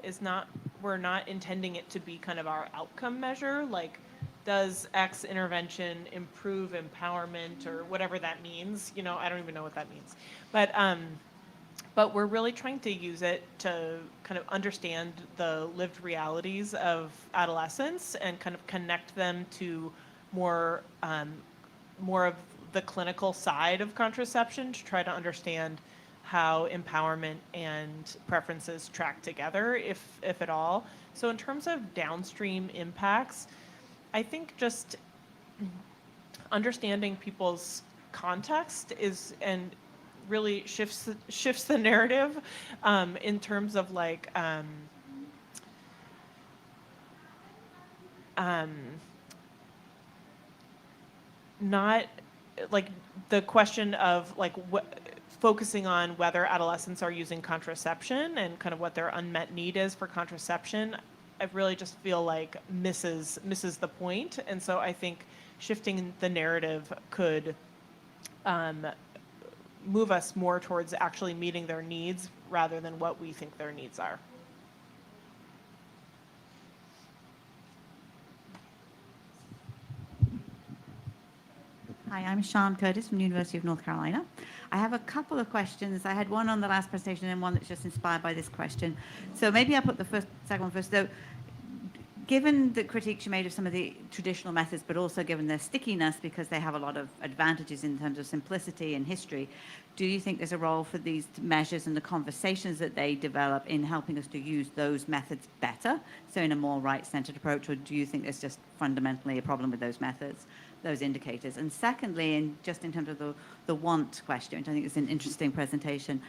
we're not intending it to be kind of our outcome measure, like does X intervention improve empowerment or whatever that means? I don't even know what that means. But we're really trying to use it to kind of understand the lived realities of adolescents and kind of connect them to more of the clinical side of contraception to try to understand how empowerment and preferences track together, if at all. So in terms of downstream impacts, I think just understanding people's context and really shifts the narrative in terms of not like the question of focusing on whether adolescents are using contraception and kind of what their unmet need is for contraception, I really just feel like misses the point. And so I think shifting the narrative could move us more towards actually meeting their needs rather than what we think their needs are. Hi, I'm Sian Curtis from the University of North Carolina. I have a couple of questions. I had one on the last presentation and one that's just inspired by this question. So maybe I'll put the second one first. So given the critiques you made of some of the traditional methods, but also given their stickiness because they have a lot of advantages in terms of simplicity and history, do you think there's a role for these measures and the conversations that they develop in helping us to use those methods better, so in a more right-centered approach, or do you think there's just fundamentally a problem with those methods? those indicators? And secondly, just in terms of the want question, which I think is an interesting presentation,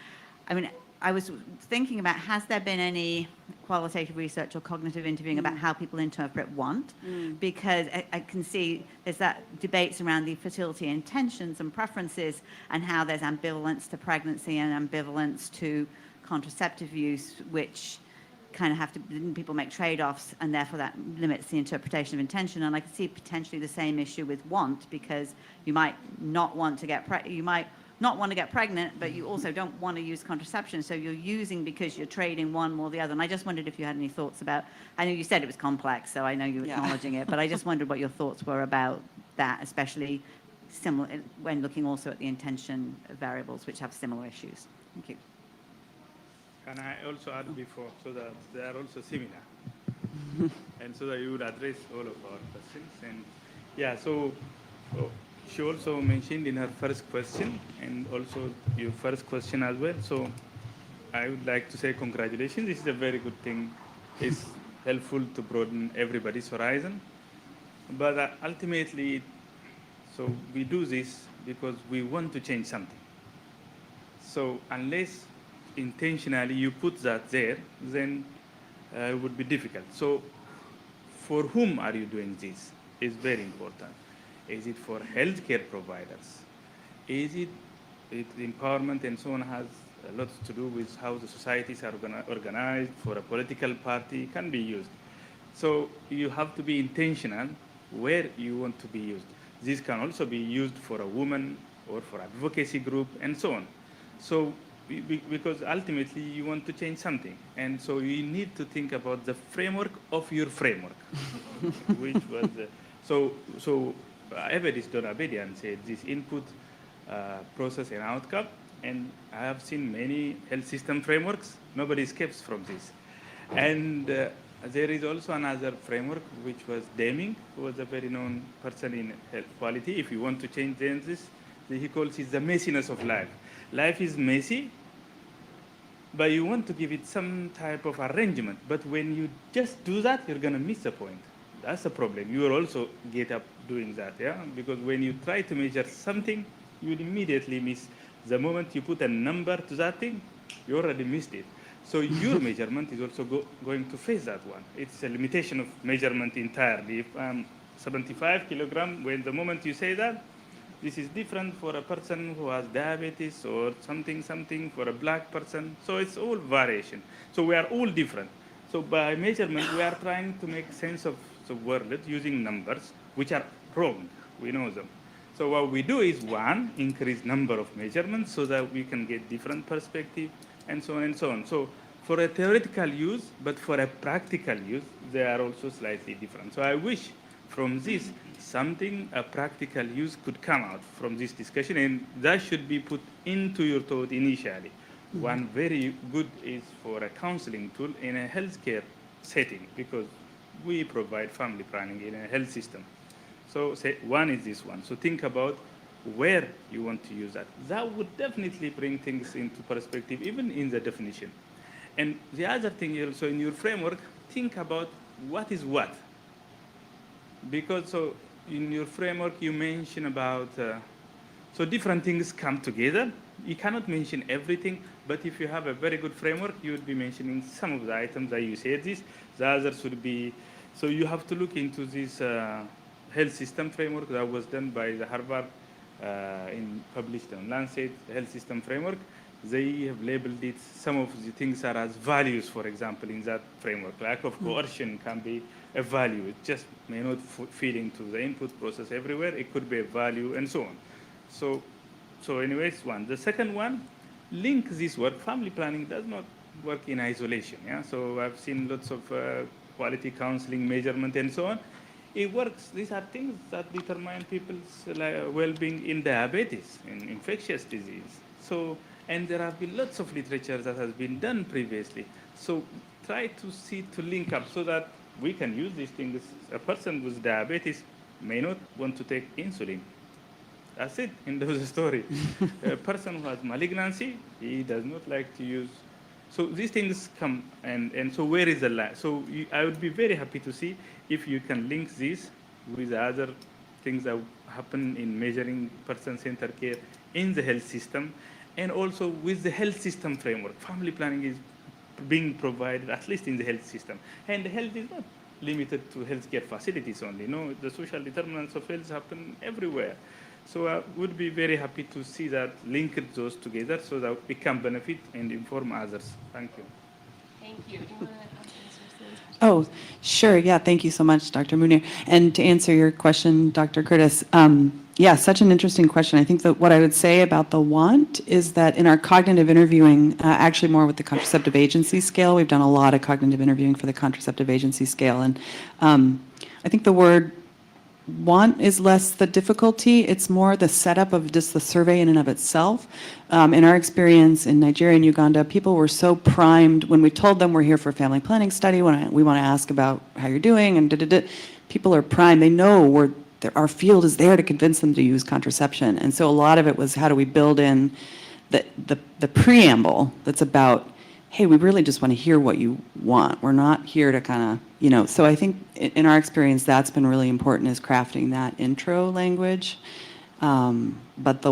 I mean, I was thinking about, has there been any qualitative research or cognitive interviewing about how people interpret want? Because I can see there's that debates around the fertility intentions and preferences, and how there's ambivalence to pregnancy and ambivalence to contraceptive use, which kind of have to, people make trade-offs, and therefore that limits the interpretation of intention. And I can see potentially the same issue with want, because you might not want to get pregnant, but you also don't want to use contraception, so you're using because you're trading one more the other. And I just wondered if you had any thoughts about, I know you said it was complex, so I know you're acknowledging it, but I just wondered what your thoughts were about that, especially similar when looking also at the intention variables, which have similar issues. Thank you. Can I also add before, so that they are also similar, and so that you would address all of our questions. And yeah, so she also mentioned in her first question, and also your first question as well. So I would like to say congratulations. This is a very good thing. It's helpful to broaden everybody's horizon. But ultimately, so we do this because we want to change something. So unless intentionally you put that there, then it would be difficult. So for whom are you doing this is very important. Is it for healthcare providers? Is it empowerment and so on has a lot to do with how the societies are organized? For a political party can be used. So you have to be intentional where you want to be used. This can also be used for a woman or for advocacy group and so on. So because ultimately you want to change something, and so you need to think about the framework of your framework, which was so Everest Donabedian said this input, process and outcome, and I have seen many health system frameworks. Nobody escapes from this, and there is also another framework which was Deming, who was a very known person in health quality. If you want to change this, he calls it the messiness of life. Life is messy, but you want to give it some type of arrangement. But when you just do that, you're going to miss the point. That's the problem. You will also get up doing that, yeah? Because when you try to measure something, you will immediately miss. The moment you put a number to that thing, you already missed it. So your measurement is also going to face that one. It's a limitation of measurement entirely. If 75 kilogram, when the moment you say that, this is different for a person who has diabetes or something for a black person. So it's all variation. So we are all different. So by measurement, we are trying to make sense of the world using numbers, which are wrong. We know them. So what we do is, one, increase number of measurements so that we can get different perspective and so on and so on. So for a theoretical use, but for a practical use, they are also slightly different. So I wish from this, a practical use could come out from this discussion, and that should be put into your thought initially. One very good is for a counseling tool in a healthcare setting, because we provide family planning in a health system. So say one is this one. So think about where you want to use that. That would definitely bring things into perspective, even in the definition. And the other thing also in your framework, think about what is what. Because so in your framework, you mention about, so different things come together. You cannot mention everything, but if you have a very good framework, you would be mentioning some of the items that you said this. The others would be, so you have to look into this health system framework that was done by the Harvard, published on Lancet, the health system framework. They have labeled it, some of the things are as values, for example, in that framework. Lack of coercion can be a value. It just may not feed into the input process everywhere. It could be a value and so on. So anyways, one. The second one, link this work. Family planning does not work in isolation. Yeah. So I've seen lots of quality counseling, measurement, and so on. It works. These are things that determine people's well-being in diabetes, in infectious disease. So, and there have been lots of literature that has been done previously. So try to link up so that we can use these things. A person with diabetes may not want to take insulin. That's it, end of the story. A person who has malignancy, he does not like to use. So these things come, and so where is the line? So I would be very happy to see if you can link this with the other things that happen in measuring person-centered care in the health system, and also with the health system framework. Family planning is being provided at least in the health system, and health is not limited to healthcare facilities only. No, the social determinants of health happen everywhere. So I would be very happy to see that link those together so that we can benefit and inform others. Thank you. Thank you. Do you want to answer Celine's question? Oh, sure. Yeah, thank you so much, Dr. Munir. And to answer your question, Dr. Curtis, yeah, such an interesting question. I think that what I would say about the want is that in our cognitive interviewing, actually more with the contraceptive agency scale, we've done a lot of cognitive interviewing for the contraceptive agency scale. And I think the word want is less the difficulty, it's more the setup of just the survey in and of itself. In our experience in Nigeria and Uganda, people were so primed when we told them we're here for a family planning study, when we want to ask about how you're doing, and people are primed. They know our field is there to convince them to use contraception. And so a lot of it was how do we build in the preamble that's about, hey, we really just want to hear what you want. We're not here to kind of, so I think in our experience, that's been really important is crafting that intro language. But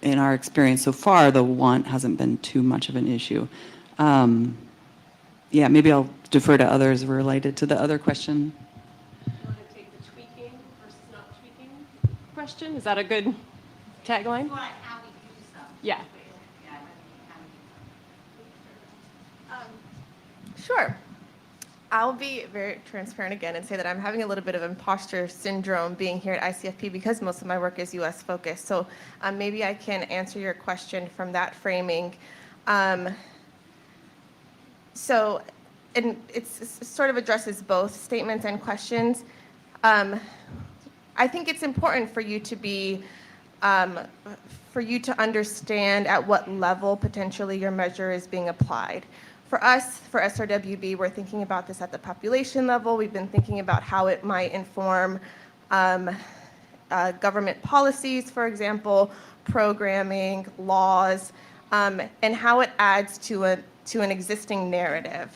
in our experience so far, the want hasn't been too much of an issue. Yeah, maybe I'll defer to others related to the other question. Do you want to take the tweaking versus not tweaking question? Is that a good tagline? Yeah. Sure. I'll be very transparent again and say that I'm having a little bit of imposter syndrome being here at ICFP because most of my work is US focused. So maybe I can answer your question from that framing. And it sort of addresses both statements and questions. I think it's important for you to be, for you to understand at what level potentially your measure is being applied. For us, for SRWB, we're thinking about this at the population level. We've been thinking about how it might inform government policies, for example, programming, laws, and how it adds to an existing narrative.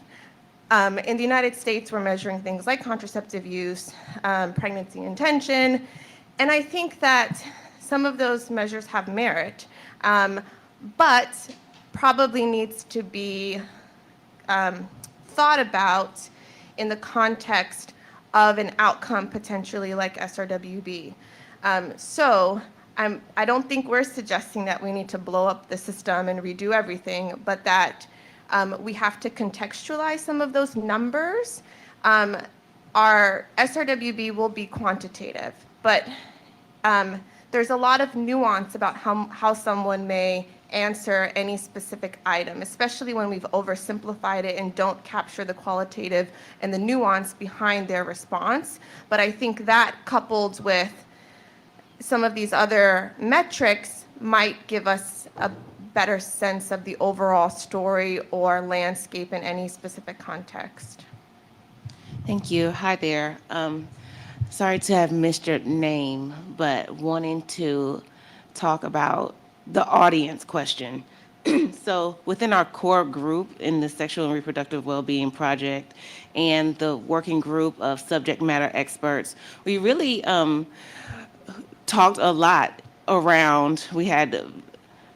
In the United States, we're measuring things like contraceptive use, pregnancy intention, and I think that some of those measures have merit, but probably needs to be thought about in the context of an outcome potentially like SRWB. I don't think we're suggesting that we need to blow up the system and redo everything, but that we have to contextualize some of those numbers. Our SRWB will be quantitative, but there's a lot of nuance about how someone may answer any specific item, especially when we've oversimplified it and don't capture the qualitative and the nuance behind their response. But I think that coupled with some of these other metrics might give us a better sense of the overall story or landscape in any specific context. Thank you. Hi there. Sorry to have missed your name, but wanting to talk about the audience question. So within our core group in the Sexual and Reproductive Wellbeing Project and the working group of subject matter experts, we really talked a lot around, we had a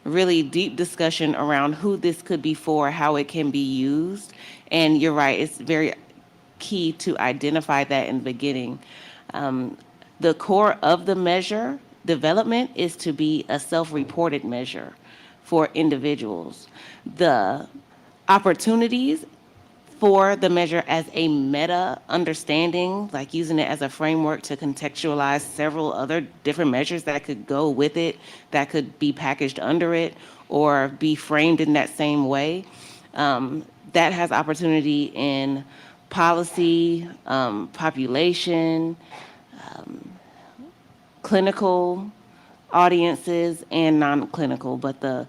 really deep discussion around who this could be for, how it can be used. And you're right, it's very key to identify that in the beginning. The core of the measure development is to be a self-reported measure for individuals. The opportunities for the measure as a meta understanding, like using it as a framework to contextualize several other different measures that could go with it, that could be packaged under it, or be framed in that same way. That has opportunity in policy, population, clinical audiences, and non-clinical. But the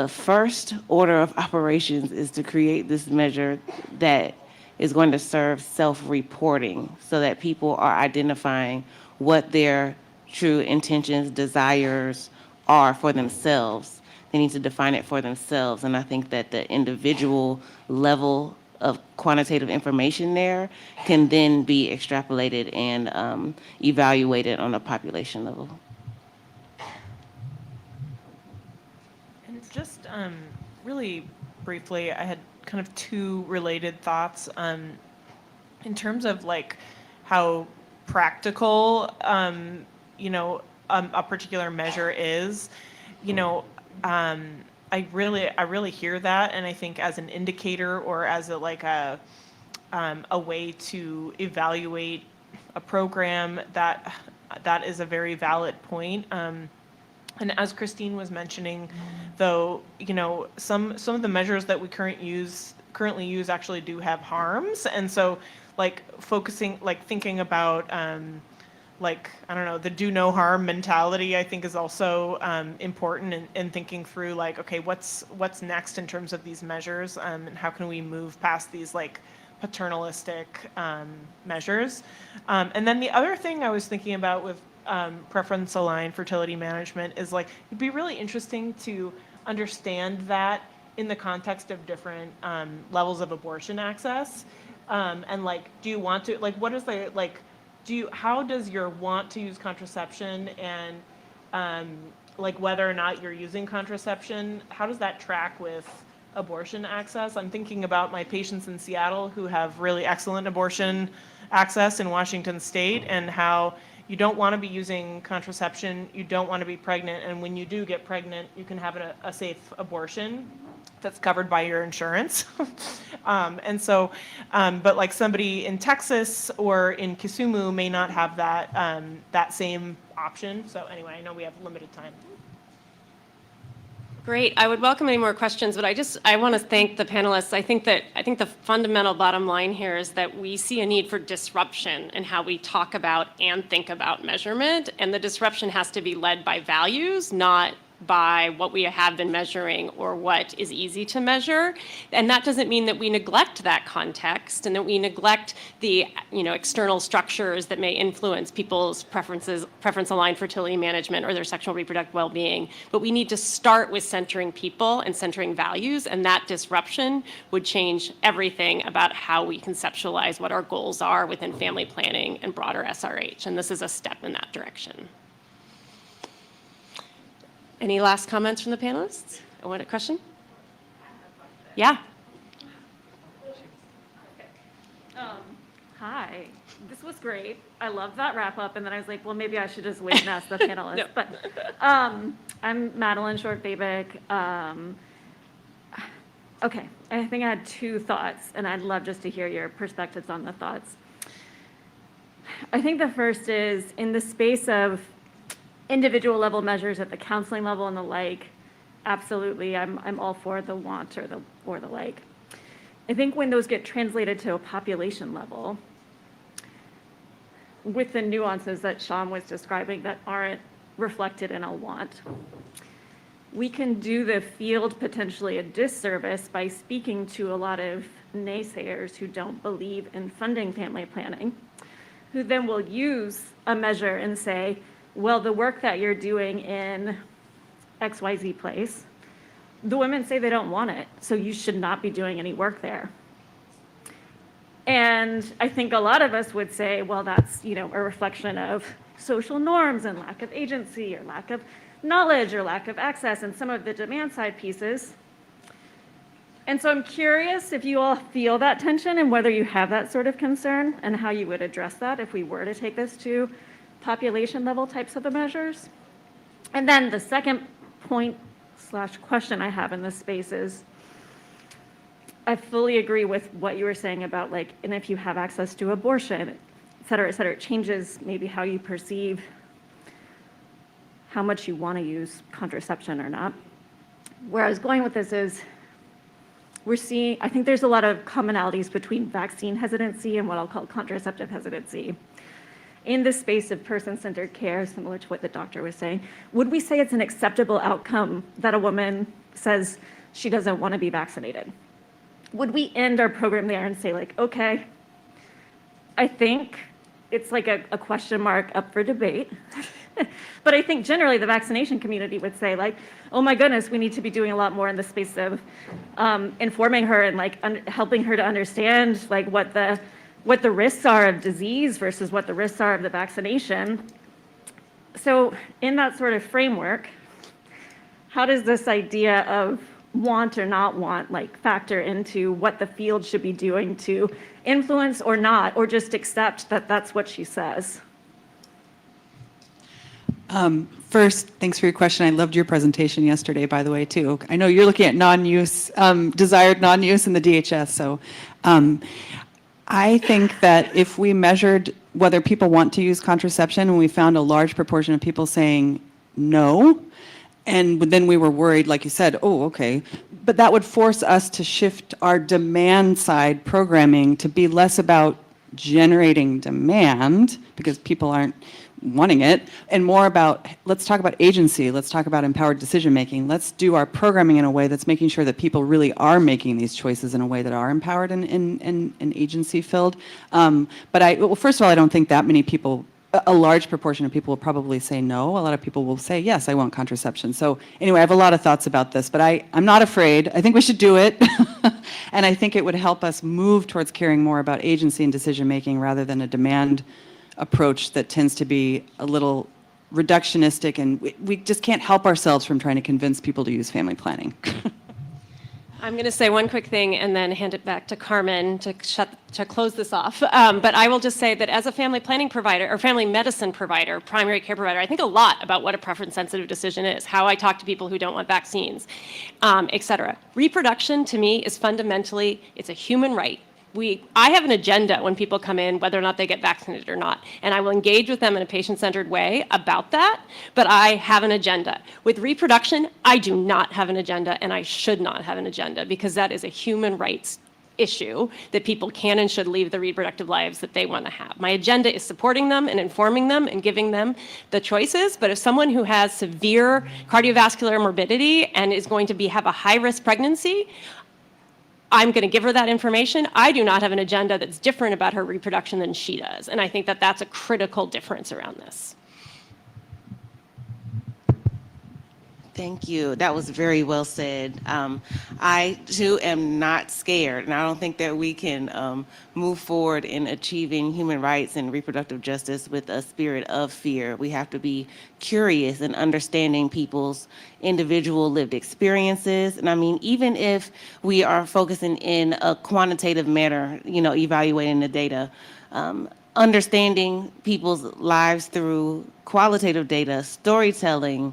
first order of operations is to create this measure that is going to serve self-reporting so that people are identifying what their true intentions, desires are for themselves. They need to define it for themselves. And I think that the individual level of quantitative information there can then be extrapolated and evaluated on a population level. And just really briefly, I had kind of two related thoughts in terms of like how practical, a particular measure is. I really hear that, and I think as an indicator or as a way to evaluate a program, that is a very valid point. And as Christine was mentioning, though, some of the measures that we currently use actually do have harms, and so thinking about I don't know, the do no harm mentality, I think is also important in thinking through okay, what's next in terms of these measures, and how can we move past these paternalistic measures. And then the other thing I was thinking about with preference-aligned fertility management is it'd be really interesting to understand that in the context of different levels of abortion access. And do you want to, what is how does your want to use contraception and whether or not you're using contraception, how does that track with abortion access? I'm thinking about my patients in Seattle who have really excellent abortion access in Washington State, and how you don't want to be using contraception, you don't want to be pregnant, and when you do get pregnant, you can have a safe abortion that's covered by your insurance. And so, but somebody in Texas or in Kisumu may not have that same option. So anyway, I know we have limited time. Great. I would welcome any more questions, but I want to thank the panelists. I think the fundamental bottom line here is that we see a need for disruption in how we talk about and think about measurement, and the disruption has to be led by values, not by what we have been measuring or what is easy to measure. And that doesn't mean that we neglect that context and that we neglect the external structures that may influence people's preference-aligned fertility management or their sexual reproductive well-being. But we need to start with centering people and centering values, and that disruption would change everything about how we conceptualize what our goals are within family planning and broader SRH. And this is a step in that direction. Any last comments from the panelists? A question? Yeah. Hi, this was great. I love that wrap up, and then I was like, well, maybe I should just wait and ask the panelists. No. But I'm Madeline Short-Babick. Okay, I think I had two thoughts, and I'd love just to hear your perspectives on the thoughts. I think the first is in the space of individual level measures at the counseling level and the like, absolutely, I'm all for the want or the like. I think when those get translated to a population level, with the nuances that Sean was describing that aren't reflected in a want, we can do the field potentially a disservice by speaking to a lot of naysayers who don't believe in funding family planning, who then will use a measure and say, well, the work that you're doing in XYZ place, the women say they don't want it, so you should not be doing any work there. And I think a lot of us would say, well, that's a reflection of social norms and lack of agency or lack of knowledge or lack of access and some of the demand side pieces. And so I'm curious if you all feel that tension and whether you have that sort of concern and how you would address that if we were to take this to population level types of measures. And then the second point / question I have in this space is, I fully agree with what you were saying about and if you have access to abortion, et cetera, it changes maybe how you perceive how much you want to use contraception or not. Where I was going with this is, I think there's a lot of commonalities between vaccine hesitancy and what I'll call contraceptive hesitancy. In the space of person-centered care, similar to what the doctor was saying, would we say it's an acceptable outcome that a woman says she doesn't want to be vaccinated? Would we end our program there and say okay, I think it's like a question mark up for debate. But I think generally the vaccination community would say like, oh my goodness, we need to be doing a lot more in the space of informing her and like helping her to understand like what the risks are of disease versus what the risks are of the vaccination. So in that sort of framework, how does this idea of want or not want like factor into what the field should be doing to influence or not, or just accept that that's what she says? First, thanks for your question. I loved your presentation yesterday, by the way, too. I know you're looking at non-use, desired non-use in the DHS. So I think that if we measured whether people want to use contraception and we found a large proportion of people saying no, and then we were worried, like you said, oh, okay, but that would force us to shift our demand side programming to be less about generating demand because people aren't wanting it, and more about, let's talk about agency, let's talk about empowered decision making, let's do our programming in a way that's making sure that people really are making these choices in a way that are empowered and agency filled. Well, first of all, I don't think that many people, a large proportion of people will probably say no. A lot of people will say, yes, I want contraception. So anyway, I have a lot of thoughts about this, but I'm not afraid. I think we should do it. And I think it would help us move towards caring more about agency and decision making rather than a demand approach that tends to be a little reductionistic, and we just can't help ourselves from trying to convince people to use family planning. I'm going to say one quick thing and then hand it back to Carmen to close this off. But I will just say that as a family planning provider or family medicine provider, primary care provider, I think a lot about what a preference-sensitive decision is, how I talk to people who don't want vaccines, et cetera. Reproduction, to me, is fundamentally, it's a human right. I have an agenda when people come in, whether or not they get vaccinated or not, and I will engage with them in a patient-centered way about that, but I have an agenda. With reproduction, I do not have an agenda, and I should not have an agenda, because that is a human rights issue that people can and should live the reproductive lives that they want to have. My agenda is supporting them and informing them and giving them the choices, but if someone who has severe cardiovascular morbidity and is going to have a high-risk pregnancy, I'm going to give her that information. I do not have an agenda that's different about her reproduction than she does. And I think that that's a critical difference around this. Thank you. That was very well said. I, too, am not scared, and I don't think that we can move forward in achieving human rights and reproductive justice with a spirit of fear. We have to be curious and understanding people's individual lived experiences. And I mean, even if we are focusing in a quantitative manner, evaluating the data, understanding people's lives through qualitative data, storytelling,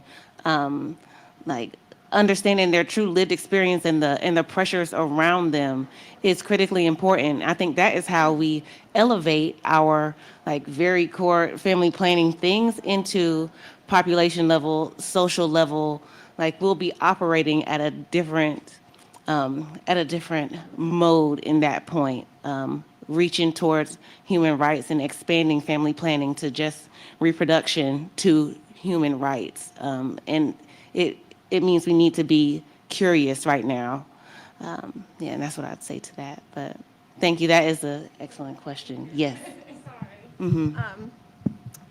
like understanding their true lived experience and the pressures around them is critically important. I think that is how we elevate our very core family planning things into population level, social level. We'll be operating at a different mode in that point, reaching towards human rights and expanding family planning to just reproduction to human rights. And it means we need to be curious right now. And that's what I'd say to that. But thank you. That is an excellent question. Yes. Sorry. Mm-hmm.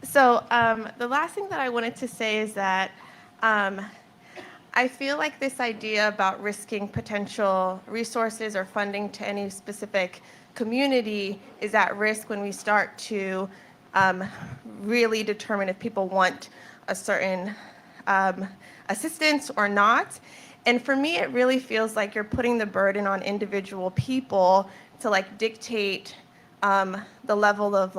So the last thing that I wanted to say is that I feel like this idea about risking potential resources or funding to any specific community is at risk when we start to really determine if people want a certain assistance or not. And for me, it really feels like you're putting the burden on individual people to dictate the level of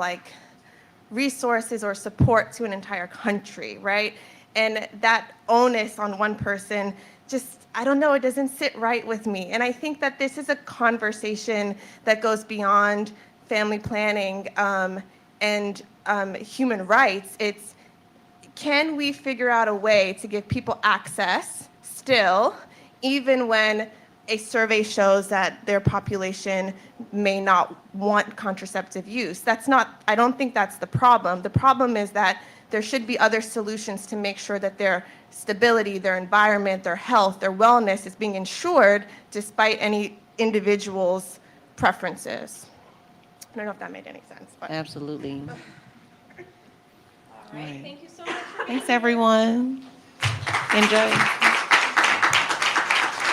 resources or support to an entire country, right? And that onus on one person just, I don't know, it doesn't sit right with me. And I think that this is a conversation that goes beyond family planning and human rights. It's, can we figure out a way to give people access still, even when a survey shows that their population may not want contraceptive use? I don't think that's the problem. The problem is that there should be other solutions to make sure that their stability, their environment, their health, their wellness is being ensured despite any individual's preferences. I don't know if that made any sense. But. Absolutely. All right, Right. thank you so much for being Thanks, everyone. Enjoy.